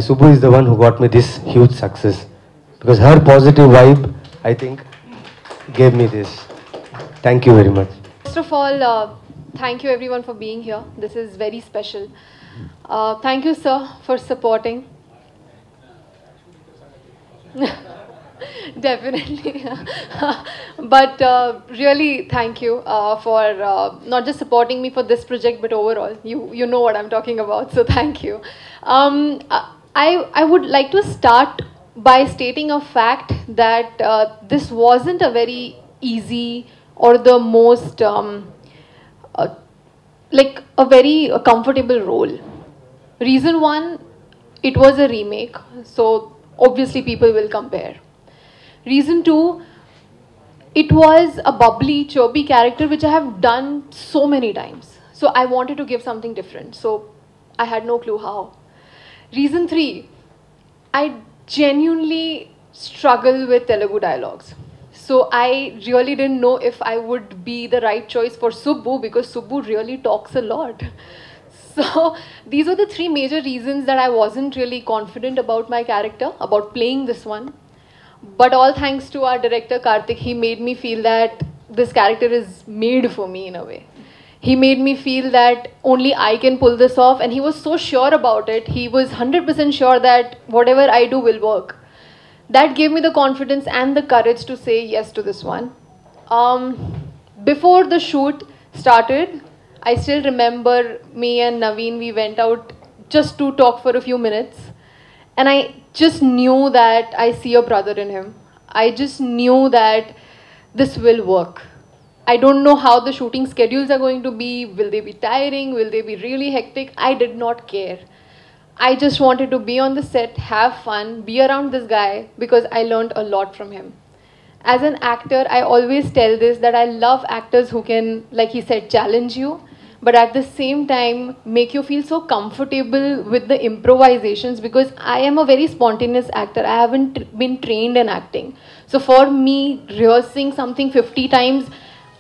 Subbu is the one who got me this huge success, because her positive vibe I think gave me this. Thank you very much. First of all, thank you everyone for being here. This is very special. Thank you sir for supporting. Definitely. But really thank you for not just supporting me for this project but overall. You know what I'm talking about, so thank you. I would like to start by stating a fact that this wasn't a very easy or the most like a very comfortable role. Reason one, it was a remake, so obviously people will compare. Reason two, it was a bubbly, chirpy character which I have done so many times. So I wanted to give something different. So I had no clue how. Reason three, I genuinely struggle with Telugu dialogues. So I really didn't know if I would be the right choice for Subbu, because Subbu really talks a lot. So these were the three major reasons that I wasn't really confident about my character, about playing this one. But all thanks to our director Karthik, he made me feel that this character is made for me in a way. He made me feel that only I can pull this off, and he was so sure about it. He was 100% sure that whatever I do will work. That gave me the confidence and the courage to say yes to this one. Before the shoot started, I still remember me and Naveen, we went out just to talk for a few minutes. And I just knew that I see a brother in him. I just knew that this will work. I don't know how the shooting schedules are going to be. Will they be tiring? Will they be really hectic? I did not care. I just wanted to be on the set, have fun, be around this guy because I learned a lot from him. As an actor, I always tell this, that I love actors who can, like he said, challenge you, but at the same time make you feel so comfortable with the improvisations, because I am a very spontaneous actor. I haven't been trained in acting. So for me, rehearsing something 50 times,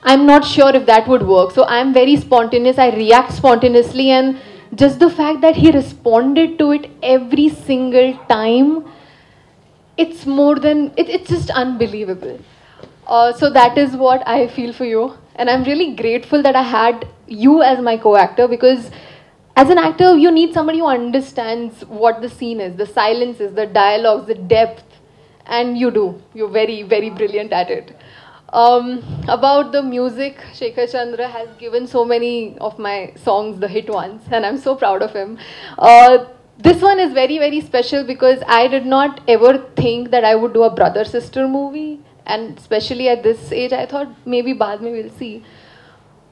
I'm not sure if that would work. So I'm very spontaneous, I react spontaneously, and just the fact that he responded to it every single time, it's more than, it's just unbelievable. So that is what I feel for you. And I'm really grateful that I had you as my co-actor, because as an actor, you need somebody who understands what the scene is, the silences, the dialogues, the depth. And you do. You're very, very brilliant at it. About the music, Shekhar Chandra has given so many of my songs the hit ones, and I'm so proud of him. This one is very, very special because I did not ever think that I would do a brother-sister movie, and especially at this age, I thought maybe baad mein we'll see.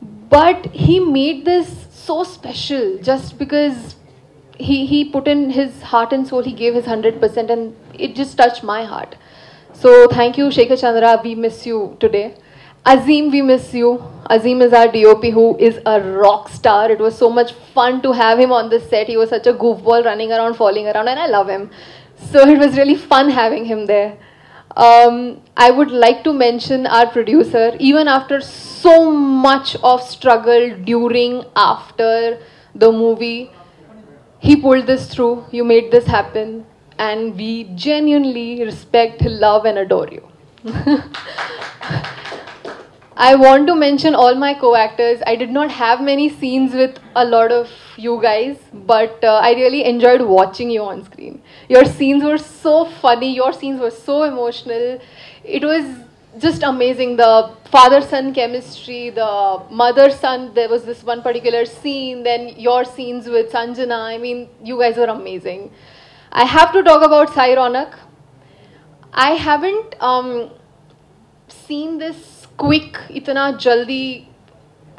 But he made this so special just because he put in his heart and soul, he gave his 100%, and it just touched my heart. So thank you, Shekhar Chandra, we miss you today. Azim, we miss you. Azim is our DOP who is a rock star. It was so much fun to have him on the set. He was such a goofball, running around, falling around, and I love him. So it was really fun having him there. I would like to mention our producer. Even after so much of struggle during, after the movie, he pulled this through. You made this happen. And we genuinely respect, love, and adore you. I want to mention all my co-actors. I did not have many scenes with a lot of you guys, but I really enjoyed watching you on screen. Your scenes were so funny, your scenes were so emotional. It was just amazing. The father-son chemistry, the mother-son, there was this one particular scene, then your scenes with Sanjana. I mean, you guys were amazing. I have to talk about Sai Ronak. I haven't seen this quick, itana jaldi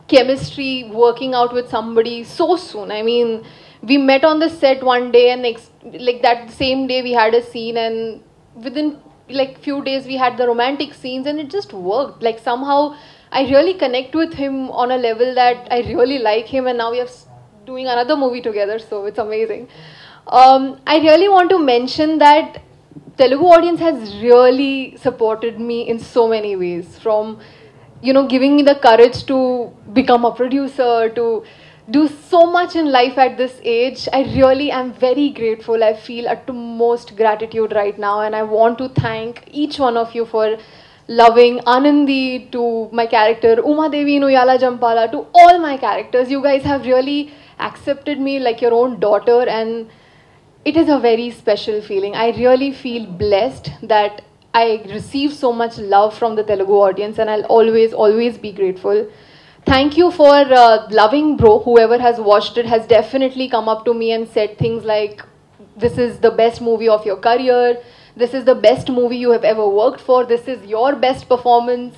chemistry working out with somebody so soon. I mean, we met on the set one day, and next, like that same day we had a scene, and within like few days we had the romantic scenes, and it just worked. Like somehow I really connect with him on a level that I really like him, and now we are doing another movie together, so it's amazing. I really want to mention that Telugu audience has really supported me in so many ways, from, you know, giving me the courage to become a producer, to do so much in life at this age. I really am very grateful. I feel utmost gratitude right now, and I want to thank each one of you for loving Anandi, to my character Uma Devi in Uyala Jampala, to all my characters. You guys have really accepted me like your own daughter, and it is a very special feeling. I really feel blessed that I receive so much love from the Telugu audience, and I'll always, always be grateful. Thank you for loving Bro. Whoever has watched it has definitely come up to me and said things like, this is the best movie of your career, this is the best movie you have ever worked for, this is your best performance.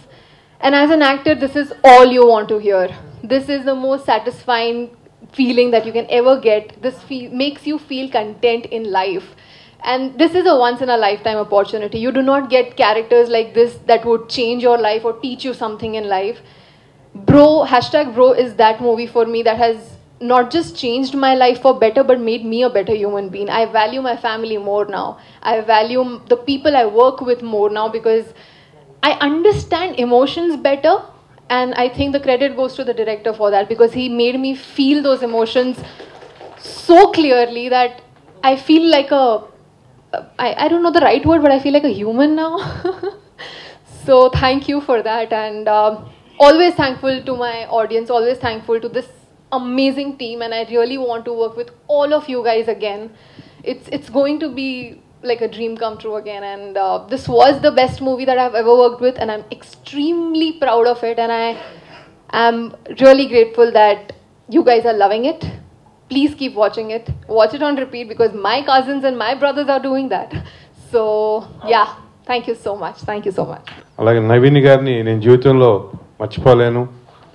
And as an actor, this is all you want to hear. This is the most satisfying feeling that you can ever get. This makes you feel content in life. And this is a once-in-a-lifetime opportunity. You do not get characters like this that would change your life or teach you something in life. Bro, hashtag Bro is that movie for me that has not just changed my life for better, but made me a better human being. I value my family more now. I value the people I work with more now, because I understand emotions better. And I think the credit goes to the director for that, because he made me feel those emotions so clearly that I feel like I don't know the right word, but I feel like a human now. So thank you for that, and always thankful to my audience, always thankful to this amazing team, and I really want to work with all of you guys again. It's going to be like a dream come true again, and this was the best movie that I've ever worked with, and I'm extremely proud of it, and I am really grateful that you guys are loving it. Please keep watching it. Watch it on repeat, because my cousins and my brothers are doing that. So yeah, thank you so much. Thank you so much. అలాగే నవీన్ గారిని నేను జీవితంలో మర్చిపోలేను.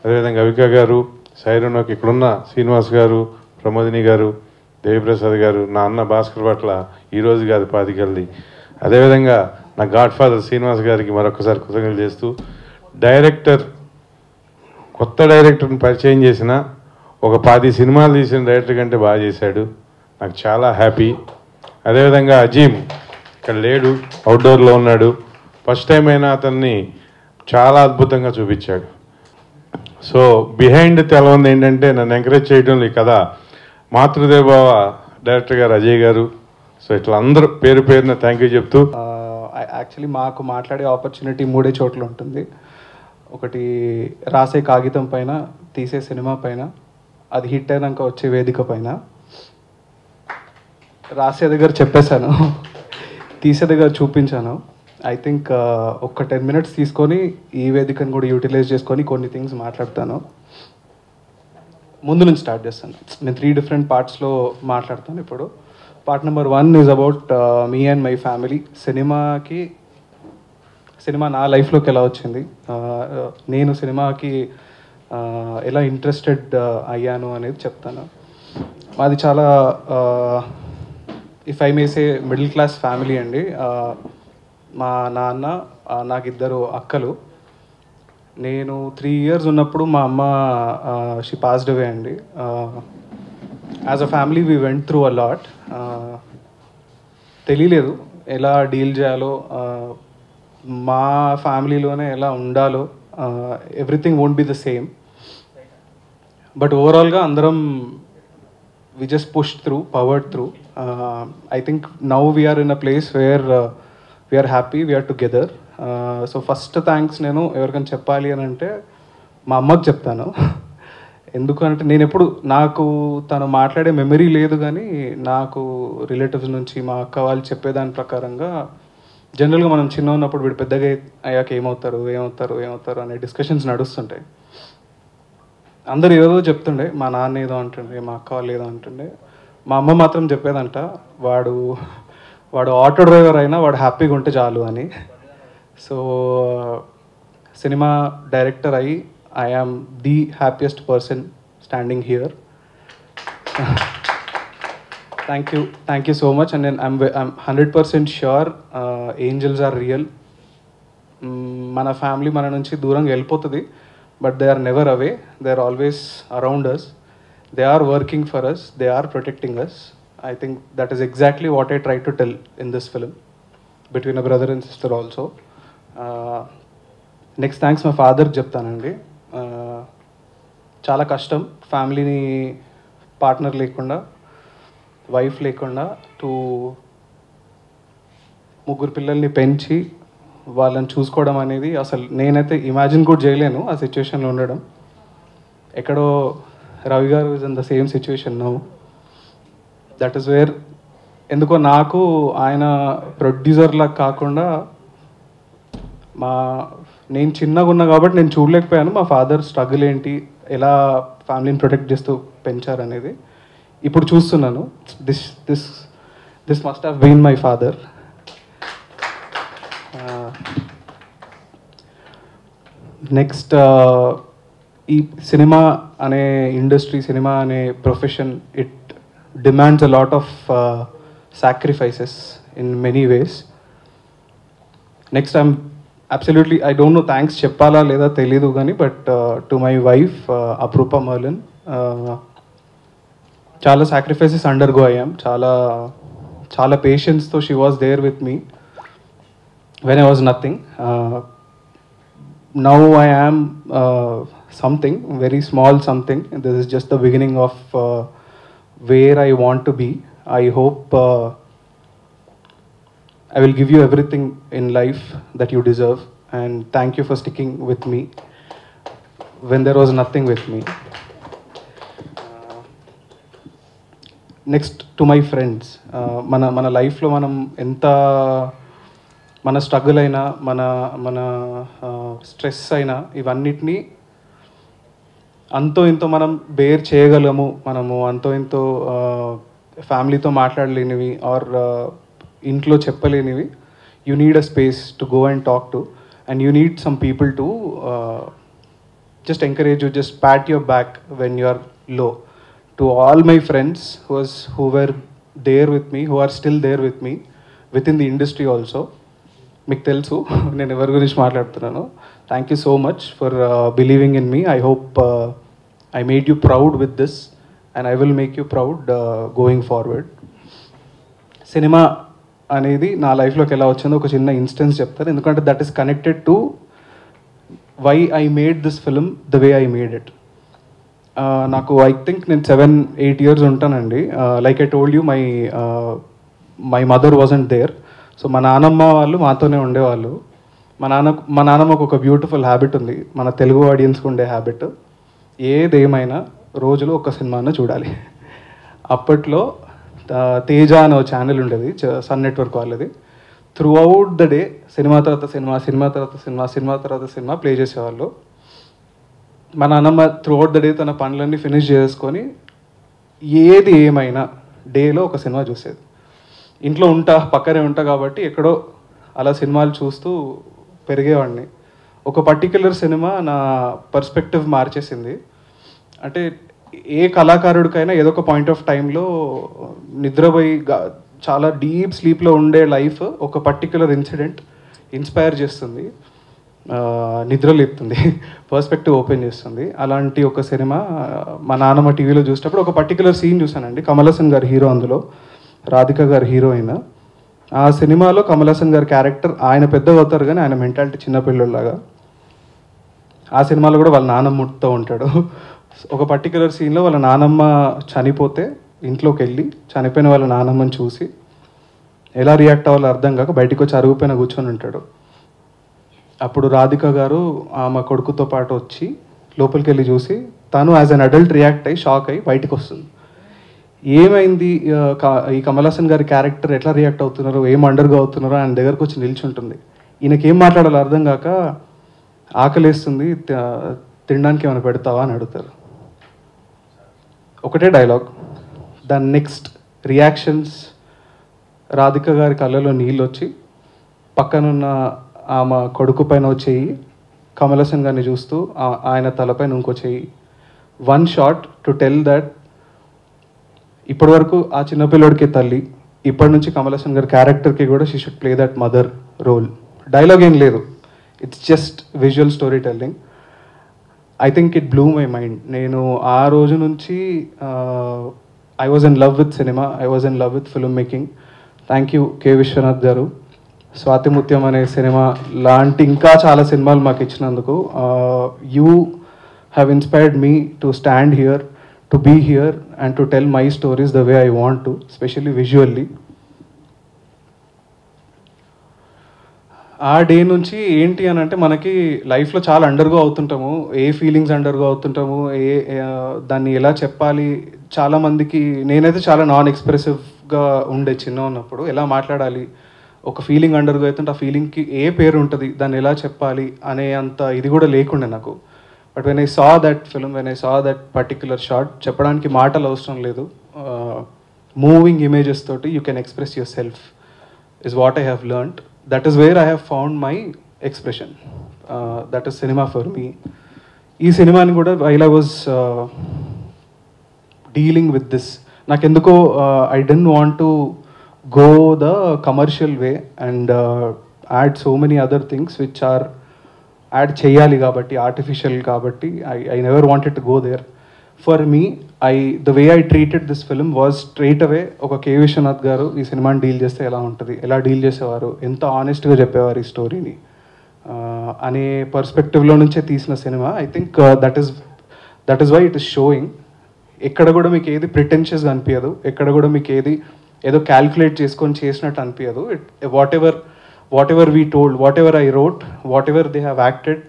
అదేవిధంగా అవిక గారు, సైరనోకి ఇక్కడున్న శ్రీనివాస్ గారు, ప్రమోదిని గారు, దేవిప్రసాద్ గారు, నా అన్న భాస్కర్ పట్ల ఈరోజు కాదు 25 అదేవిధంగా నా గాడ్ ఫాదర్ శ్రీనివాస్ గారికి మరొకసారి కృతజ్ఞతలు చేస్తూ, డైరెక్టర్ కొత్త డైరెక్టర్ని పరిచయం చేసిన ఒక 10 సినిమాలు తీసిన డైరెక్టర్ కంటే బాగా చేశాడు. నాకు చాలా హ్యాపీ. అదేవిధంగా అజీమ్ ఇక్కడ లేడు, అవుట్డోర్లో ఉన్నాడు. ఫస్ట్ టైం అయినా అతన్ని చాలా అద్భుతంగా చూపించాడు. సో బిహైండ్ తెలవంది ఏంటంటే నన్ను ఎంకరేజ్ చేయడంలో ఈ కథ మాతృదేవభావ డైరెక్టర్ గారు అజయ్ గారు. సో ఇట్లా అందరూ పేరు పేరున థ్యాంక్ యూ చెప్తూ, యాక్చువల్లీ మాకు మాట్లాడే ఆపర్చునిటీ 3 చోట్ల ఉంటుంది. ఒకటి రాసే కాగితం పైన, తీసే సినిమా పైన, అది హిట్ అయినాక వచ్చే వేదిక పైన. రాసే దగ్గర చెప్పేశాను, తీసే దగ్గర చూపించాను. ఐ థింక్ ఒక 10 minutes తీసుకొని ఈ వేదికను కూడా యూటిలైజ్ చేసుకొని కొన్ని థింగ్స్ మాట్లాడతాను. ముందు నుంచి స్టార్ట్ చేస్తాను. నేను 3 different పార్ట్స్లో మాట్లాడతాను. ఇప్పుడు part number 1 is about me and my family. Cinema నా లైఫ్లోకి ఎలా వచ్చింది, నేను సినిమాకి ఎలా ఇంట్రెస్టెడ్ అయ్యాను అనేది చెప్తాను. మాది చాలా if I may say middle class family అండి. మా నాన్న, నాకు 2 అక్కలు. నేను 3 years ఉన్నప్పుడు మా అమ్మ షీ పాస్డ్ అవే అండి. As a family we went through a lot. తెలియలేదు ఎలా డీల్ చేయాలో, మా ఫ్యామిలీలోనే ఎలా ఉండాలో. Everything won't be the same, but ఓవరాల్గా అందరం we just pushed through, powered through. I think now we are in a place where we are happy, we are together. So first thanks నేను ఎవరికైనా చెప్పాలి అని అంటే మా అమ్మకి చెప్తాను. ఎందుకంటే నేను ఎప్పుడు, నాకు తను మాట్లాడే మెమరీ లేదు, కానీ నాకు రిలేటివ్స్ నుంచి మా అక్క వాళ్ళు చెప్పేదాని ప్రకారంగా జనరల్గా మనం చిన్న ఉన్నప్పుడు వీడు పెద్దగా అయ్యాక ఏమవుతారు అనే డిస్కషన్స్ నడుస్తుంటాయి. అందరు ఏదో చెప్తుండే, మా నాన్న ఏదో అంటుండే, మా అక్క వాళ్ళు ఏదో అంటుండే. మా అమ్మ మాత్రం చెప్పేదంట, వాడు ఆటో డ్రైవర్ అయినా వాడు హ్యాపీగా ఉంటే చాలు అని. సో సినిమా డైరెక్టర్ అయ్యి I am the happiest person standing here. Thank you so much. And I'm 100% sure angels are real. మన ఫ్యామిలీ మన నుంచి దూరంగా వెళ్ళిపోతుంది, but they are never away. They are always around us. They are working for us. They are protecting us. I think that is exactly what I try to tell in this film, between a brother and sister also. Next thanks my father చెప్తానండి. చాలా కష్టం ఫ్యామిలీని, పార్ట్నర్ లేకుండా, వైఫ్ లేకుండా, 3 పిల్లల్ని పెంచి వాళ్ళని చూసుకోవడం అనేది అసలు నేనైతే ఇమాజిన్ కూడా చేయలేను ఆ సిచ్యువేషన్లో ఉండడం. ఎక్కడో రవి గారు is in the same situation now. That is where ఎందుకో నాకు ఆయన ప్రొడ్యూసర్లా కాకుండా నేను చిన్నగా ఉన్నా కాబట్టి నేను చూడలేకపోయాను మా ఫాదర్ స్ట్రగుల్ ఏంటి, ఎలా ఫ్యామిలీని ప్రొటెక్ట్ చేస్తూ పెంచారనేది. ఇప్పుడు చూస్తున్నాను. This must have been my father. Next ఈ సినిమా అనే ఇండస్ట్రీ, సినిమా అనే profession, it demands a lot of sacrifices in many ways. Next absolutely I don't know thanks చెప్పాలా లేదా తెలీదు కానీ, but to my wife Aprupa Marlin, చాలా సాక్రిఫైసెస్ అండర్గో అయ్యాం. చాలా పేషెన్స్తో she was there with me when I was nothing. Now I am something, very small something. This is just the beginning of where I want to be. I hope I will give you everything in life that you deserve, and thank you for sticking with me when there was nothing with me. Next to my friends, మన లైఫ్లో మనం ఎంత మన స్ట్రగుల్ అయినా, మన స్ట్రెస్ అయినా, ఇవన్నిటినీ అంతో ఇంతో మనం బేర్ చేయగలము. మనము అంతో ఇంతో ఫ్యామిలీతో మాట్లాడలేనివి ఆర్ ఇంట్లో చెప్పలేనివి, you need a space to go and talk to. and you need some people to just encourage you, just pat your back when you are low. To all my friends who were there with me, who are still there with me within the industry also, మీకు తెలుసు నేను ఎవరి గురించి మాట్లాడుతున్నాను. Thank you so much for believing in me. I hope I made you proud with this and I will make you proud going forward. Cinema అనేది నా లైఫ్లోకి ఎలా వచ్చిందో ఒక చిన్న ఇన్స్టెన్స్ చెప్తాను, ఎందుకంటే that is connected to why I made this film the way I made it. నాకు ఐ థింక్ నేను 7-8 years ఉంటానండి. Like I told you my mother wasn't there. So మా నానమ్మ వాళ్ళు మాతోనే ఉండేవాళ్ళు. మా నాన్నమ్మకు ఒక బ్యూటిఫుల్ హ్యాబిట్ ఉంది, మన తెలుగు ఆడియన్స్కి ఉండే హ్యాబిట్, ఏదేమైనా రోజులో ఒక సినిమాను చూడాలి. అప్పట్లో తేజ అనే ఒక ఛానల్ ఉండేది, సన్ నెట్వర్క్ వాళ్ళది. Through out the day cinema తర్వాత సినిమా, సినిమా తర్వాత సినిమా, సినిమా తర్వాత సినిమా ప్లే చేసేవాళ్ళు. మా నాన్నమ్మ త్రూ అవుట్ ద డే తన పనులన్నీ ఫినిష్ చేసుకొని ఏది ఏమైనా డేలో ఒక సినిమా చూసేది. ఇంట్లో పక్కనే ఉంటా కాబట్టి ఎక్కడో అలా సినిమాలు చూస్తూ పెరిగేవాడిని. ఒక పర్టిక్యులర్ సినిమా నా పర్స్పెక్టివ్ మార్చేసింది. అంటే ఏ కళాకారుడికైనా ఏదో ఒక పాయింట్ ఆఫ్ టైంలో నిద్రపోయి చాలా డీప్ స్లీప్లో ఉండే లైఫ్ ఒక పర్టిక్యులర్ ఇన్సిడెంట్ ఇన్స్పైర్ చేస్తుంది, నిద్ర లేపుతుంది, పర్స్పెక్టివ్ ఓపెన్ చేస్తుంది. అలాంటి ఒక సినిమా మా నాన్నమ్మ టీవీలో చూసినప్పుడు ఒక పర్టిక్యులర్ సీన్ చూసానండి. కమల్ హాసన్ గారు హీరో, అందులో రాధిక గారు హీరోయిన్. ఆ సినిమాలో కమల్ హాసన్ గారి క్యారెక్టర్, ఆయన పెద్దగా అవుతారు కానీ ఆయన మెంటాలిటీ చిన్నపిల్లలాగా. ఆ సినిమాలో కూడా వాళ్ళ నాన్నమ్మతో ఉంటాడు. ఒక పర్టిక్యులర్ సీన్లో వాళ్ళ నానమ్మ చనిపోతే ఇంట్లోకి వెళ్ళి చనిపోయిన వాళ్ళ నానమ్మని చూసి ఎలా రియాక్ట్ అవ్వాలో అర్థం కాక బయటకు వచ్చి అరుగుపైన కూర్చొని ఉంటాడు. అప్పుడు రాధిక గారు ఆమె కొడుకుతో పాటు వచ్చి లోపలికి వెళ్ళి చూసి తను యాజ్ అన్ అడల్ట్ రియాక్ట్ అయ్యి షాక్ అయ్యి బయటకు వస్తుంది. ఏమైంది, ఈ కమల్ హాసన్ గారి క్యారెక్టర్ ఎట్లా రియాక్ట్ అవుతున్నారో, ఏం అండర్గా అవుతున్నారో ఆయన దగ్గరకు వచ్చి నిల్చుంటుంది. ఈయనకి ఏం మాట్లాడాలో అర్థం కాక ఆకలేస్తుంది, తినడానికి ఏమైనా పెడతావా అని అడుగుతారు. ఒకటే డైలాగ్, దాని నెక్స్ట్ రియాక్షన్స్ రాధిక గారి కళ్ళలో నీళ్ళు వచ్చి పక్కనున్న ఆమె కొడుకు పైన వచ్చేయి కమల్ హాసన్ గారిని చూస్తూ ఆయన తలపైన ఇంకో చెయ్యి. One shot to tell that ఇప్పటి వరకు ఆ చిన్నపిల్లడికి తల్లి, ఇప్పటి నుంచి కమల్ హాసన్ గారి క్యారెక్టర్కి కూడా she should play that mother role. Dialogue ఏం లేదు, it's just visual story telling. I think it blew my mind. నేను ఆ రోజు నుంచి I was in love with cinema, I was in love with film making. Thank you K Viswanath garu, Swathimuthyam అనే సినిమా లాంటి ఇంకా చాలా సినిమాలు మాకు ఇచ్చినందుకు. You have inspired me to stand here, to be here and to tell my stories the way I want to, specially visually. ఆ డే నుంచి ఏంటి అని అంటే మనకి లైఫ్లో చాలా అండర్గో అవుతుంటాము, ఏ ఫీలింగ్స్ అండర్గో అవుతుంటాము, దాన్ని ఎలా చెప్పాలి. చాలామందికి నేనైతే చాలా నాన్ ఎక్స్ప్రెసివ్గా ఉండే చిన్న ఉన్నప్పుడు, ఎలా మాట్లాడాలి, ఒక ఫీలింగ్ అండర్గో అవుతుంటే ఆ ఫీలింగ్కి ఏ పేరు ఉంటుంది, దాన్ని ఎలా చెప్పాలి అనే అంత ఇది కూడా లేకుండే నాకు. But when I saw that film, when I saw that particular shot, చెప్పడానికి మాటలు అవసరం లేదు, మూవింగ్ ఇమేజెస్ తోటి you can express your self is what I have learned. That is where I have found my expression. That is cinema for me. ఈ సినిమాని కూడా while I was dealing with this, నాకెందుకో I didn't want to go the commercial way and add so many other things which are add చేయాలి కాబట్టి, artificial కాబట్టి I never wanted to go there. For me, the way I treated this film was straight away ఒక కె విశ్వనాథ్ గారు ఈ సినిమాని డీల్ చేస్తే ఎలా ఉంటుంది, ఎలా డీల్ చేసేవారు, ఎంత ఆనెస్ట్గా చెప్పేవారు ఈ స్టోరీని అనే పర్స్పెక్టివ్లో నుంచే తీసిన సినిమా. I think that is why it is showing. ఎక్కడ కూడా మీకు ఏది ప్రిటెన్షియస్గా అనిపించదు, ఎక్కడ కూడా మీకు ఏదో క్యాల్కులేట్ చేసుకొని చేసినట్టు అనిపించదు. What ever we told, what ever I wrote, what ever they have acted,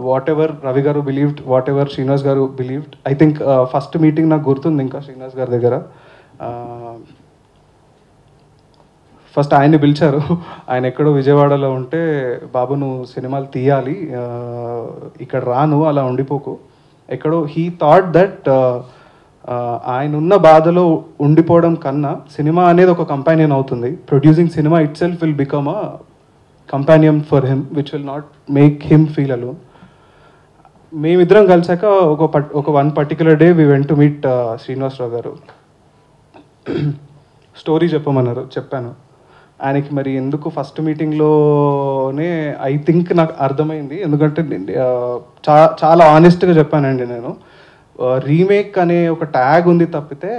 what ever Ravi గారు బిలీవ్డ్, వాట్ ఎవర్ శ్రీనివాస్ గారు believed. I think first meeting నాకు గుర్తుంది ఇంకా శ్రీనివాస్ గారి దగ్గర. ఫస్ట్ ఆయన్ని పిలిచారు, ఆయన ఎక్కడో విజయవాడలో ఉంటే, బాబు నువ్వు సినిమాలు తీయాలి, ఇక్కడ రాను, అలా ఉండిపోకు ఎక్కడో. హీ థాట్ దట్ ఆయన ఉన్న బాధలో ఉండిపోవడం కన్నా సినిమా అనేది ఒక కంపానియన్ అవుతుంది, producing cinema itself will become a companion for him which will not make him feel alone. మేమిద్దరం కలిసాక ఒక one particular day we went to meet Srinivasa Rao garu. Story చెప్పమన్నారు, చెప్పాను. ఆయనకి మరి ఎందుకు ఫస్ట్ మీటింగ్లోనే ఐ థింక్ నాకు అర్థమైంది, ఎందుకంటే చాలా ఆనెస్ట్గా చెప్పానండి నేను. రీమేక్ అనే ఒక ట్యాగ్ ఉంది తప్పితే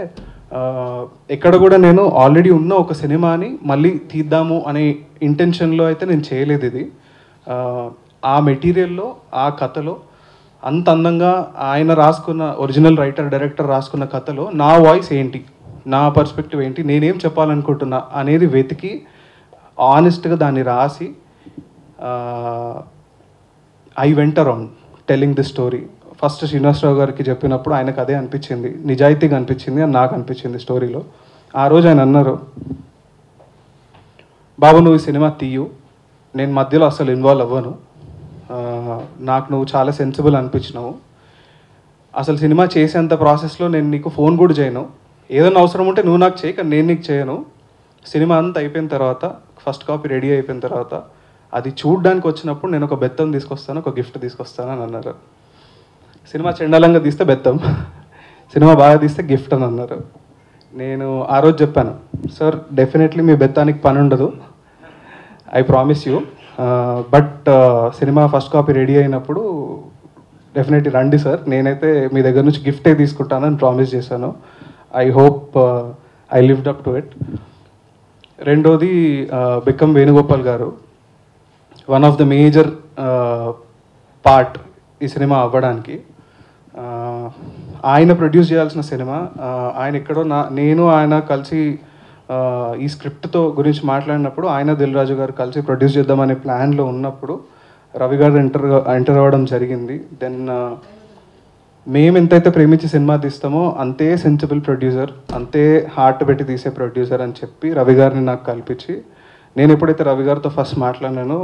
ఎక్కడ కూడా నేను ఆల్రెడీ ఉన్న ఒక సినిమాని మళ్ళీ తీద్దాము అనే ఇంటెన్షన్లో అయితే నేను చేయలేదు ఇది. ఆ మెటీరియల్లో, ఆ కథలో అంత అందంగా ఆయన రాసుకున్న, ఒరిజినల్ రైటర్ డైరెక్టర్ రాసుకున్న కథలో నా వాయిస్ ఏంటి, నా పర్స్పెక్టివ్ ఏంటి, నేనేం చెప్పాలనుకుంటున్నా అనేది వెతికి ఆనెస్ట్గా దాన్ని రాసి I went around telling the story. First Srinivasa Rao గారికి చెప్పినప్పుడు ఆయనకు అదే అనిపించింది, నిజాయితీగా అనిపించింది అని నాకు అనిపించింది స్టోరీలో. ఆ రోజు ఆయన అన్నారు, బాబు నువ్వు ఈ సినిమా తీయు, నేను మధ్యలో అసలు ఇన్వాల్వ్ అవ్వను, నాకు నువ్వు చాలా సెన్సిబుల్ అనిపించినావు, అసలు సినిమా చేసేంత ప్రాసెస్లో నేను నీకు ఫోన్ కూడా చేయను, ఏదైనా అవసరం ఉంటే నువ్వు నాకు చేయి కానీ నేను నీకు చేయను. సినిమా అంతా అయిపోయిన తర్వాత, ఫస్ట్ కాపీ రెడీ అయిపోయిన తర్వాత అది చూడడానికి వచ్చినప్పుడు నేను ఒక బెత్తం తీసుకొస్తాను, ఒక గిఫ్ట్ తీసుకొస్తాను అని అన్నారు. సినిమా చెండాలంగా తీస్తే బెత్తం, సినిమా బాగా తీస్తే గిఫ్ట్ అని అన్నారు. నేను ఆ రోజు చెప్పాను, సార్ డెఫినెట్లీ మీ బెత్తానికి పని ఉండదు, I promise you, but cinema first copy ready అయినప్పుడు డెఫినెట్లీ రండి సార్, నేనైతే మీ దగ్గర నుంచి గిఫ్టే తీసుకుంటానని ప్రామిస్ చేశాను. I hope I lived up to it. రెండోది బిక్కం వేణుగోపాల్ గారు, one of the major part ఈ సినిమా అవ్వడానికి. ఆయన ప్రొడ్యూస్ చేయాల్సిన సినిమా, ఆయన ఎక్కడో నేను ఆయన కలిసి ఈ స్క్రిప్ట్తో గురించి మాట్లాడినప్పుడు ఆయన దిల్ రాజు గారు కలిసి ప్రొడ్యూస్ చేద్దామనే ప్లాన్లో ఉన్నప్పుడు రవి గారు ఎంటర్ అవ్వడం జరిగింది. దెన్ మేము ఎంతైతే ప్రేమించి సినిమా తీస్తామో అంతే సెన్సిబుల్ ప్రొడ్యూసర్, అంతే హార్ట్ పెట్టి తీసే ప్రొడ్యూసర్ అని చెప్పి రవి గారిని నాకు కల్పించి, నేను ఎప్పుడైతే రవి గారితో ఫస్ట్ మాట్లాడినానో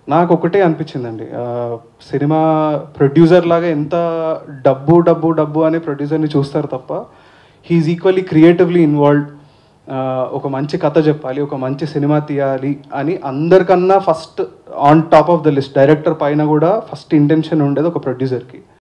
నాకు ఒకటే అనిపించిందండి, సినిమా ప్రొడ్యూసర్ లాగా ఎంత డబ్బు డబ్బు డబ్బు అనే ప్రొడ్యూసర్ని చూస్తారు తప్ప హీఈస్ ఈక్వల్లీ క్రియేటివ్లీ ఇన్వాల్వ్డ్. ఒక మంచి కథ చెప్పాలి, ఒక మంచి సినిమా తీయాలి అని అందరికన్నా first on top of the list, director పైన కూడా ఫస్ట్ ఇంటెన్షన్ ఉండేది ఒక ప్రొడ్యూసర్కి.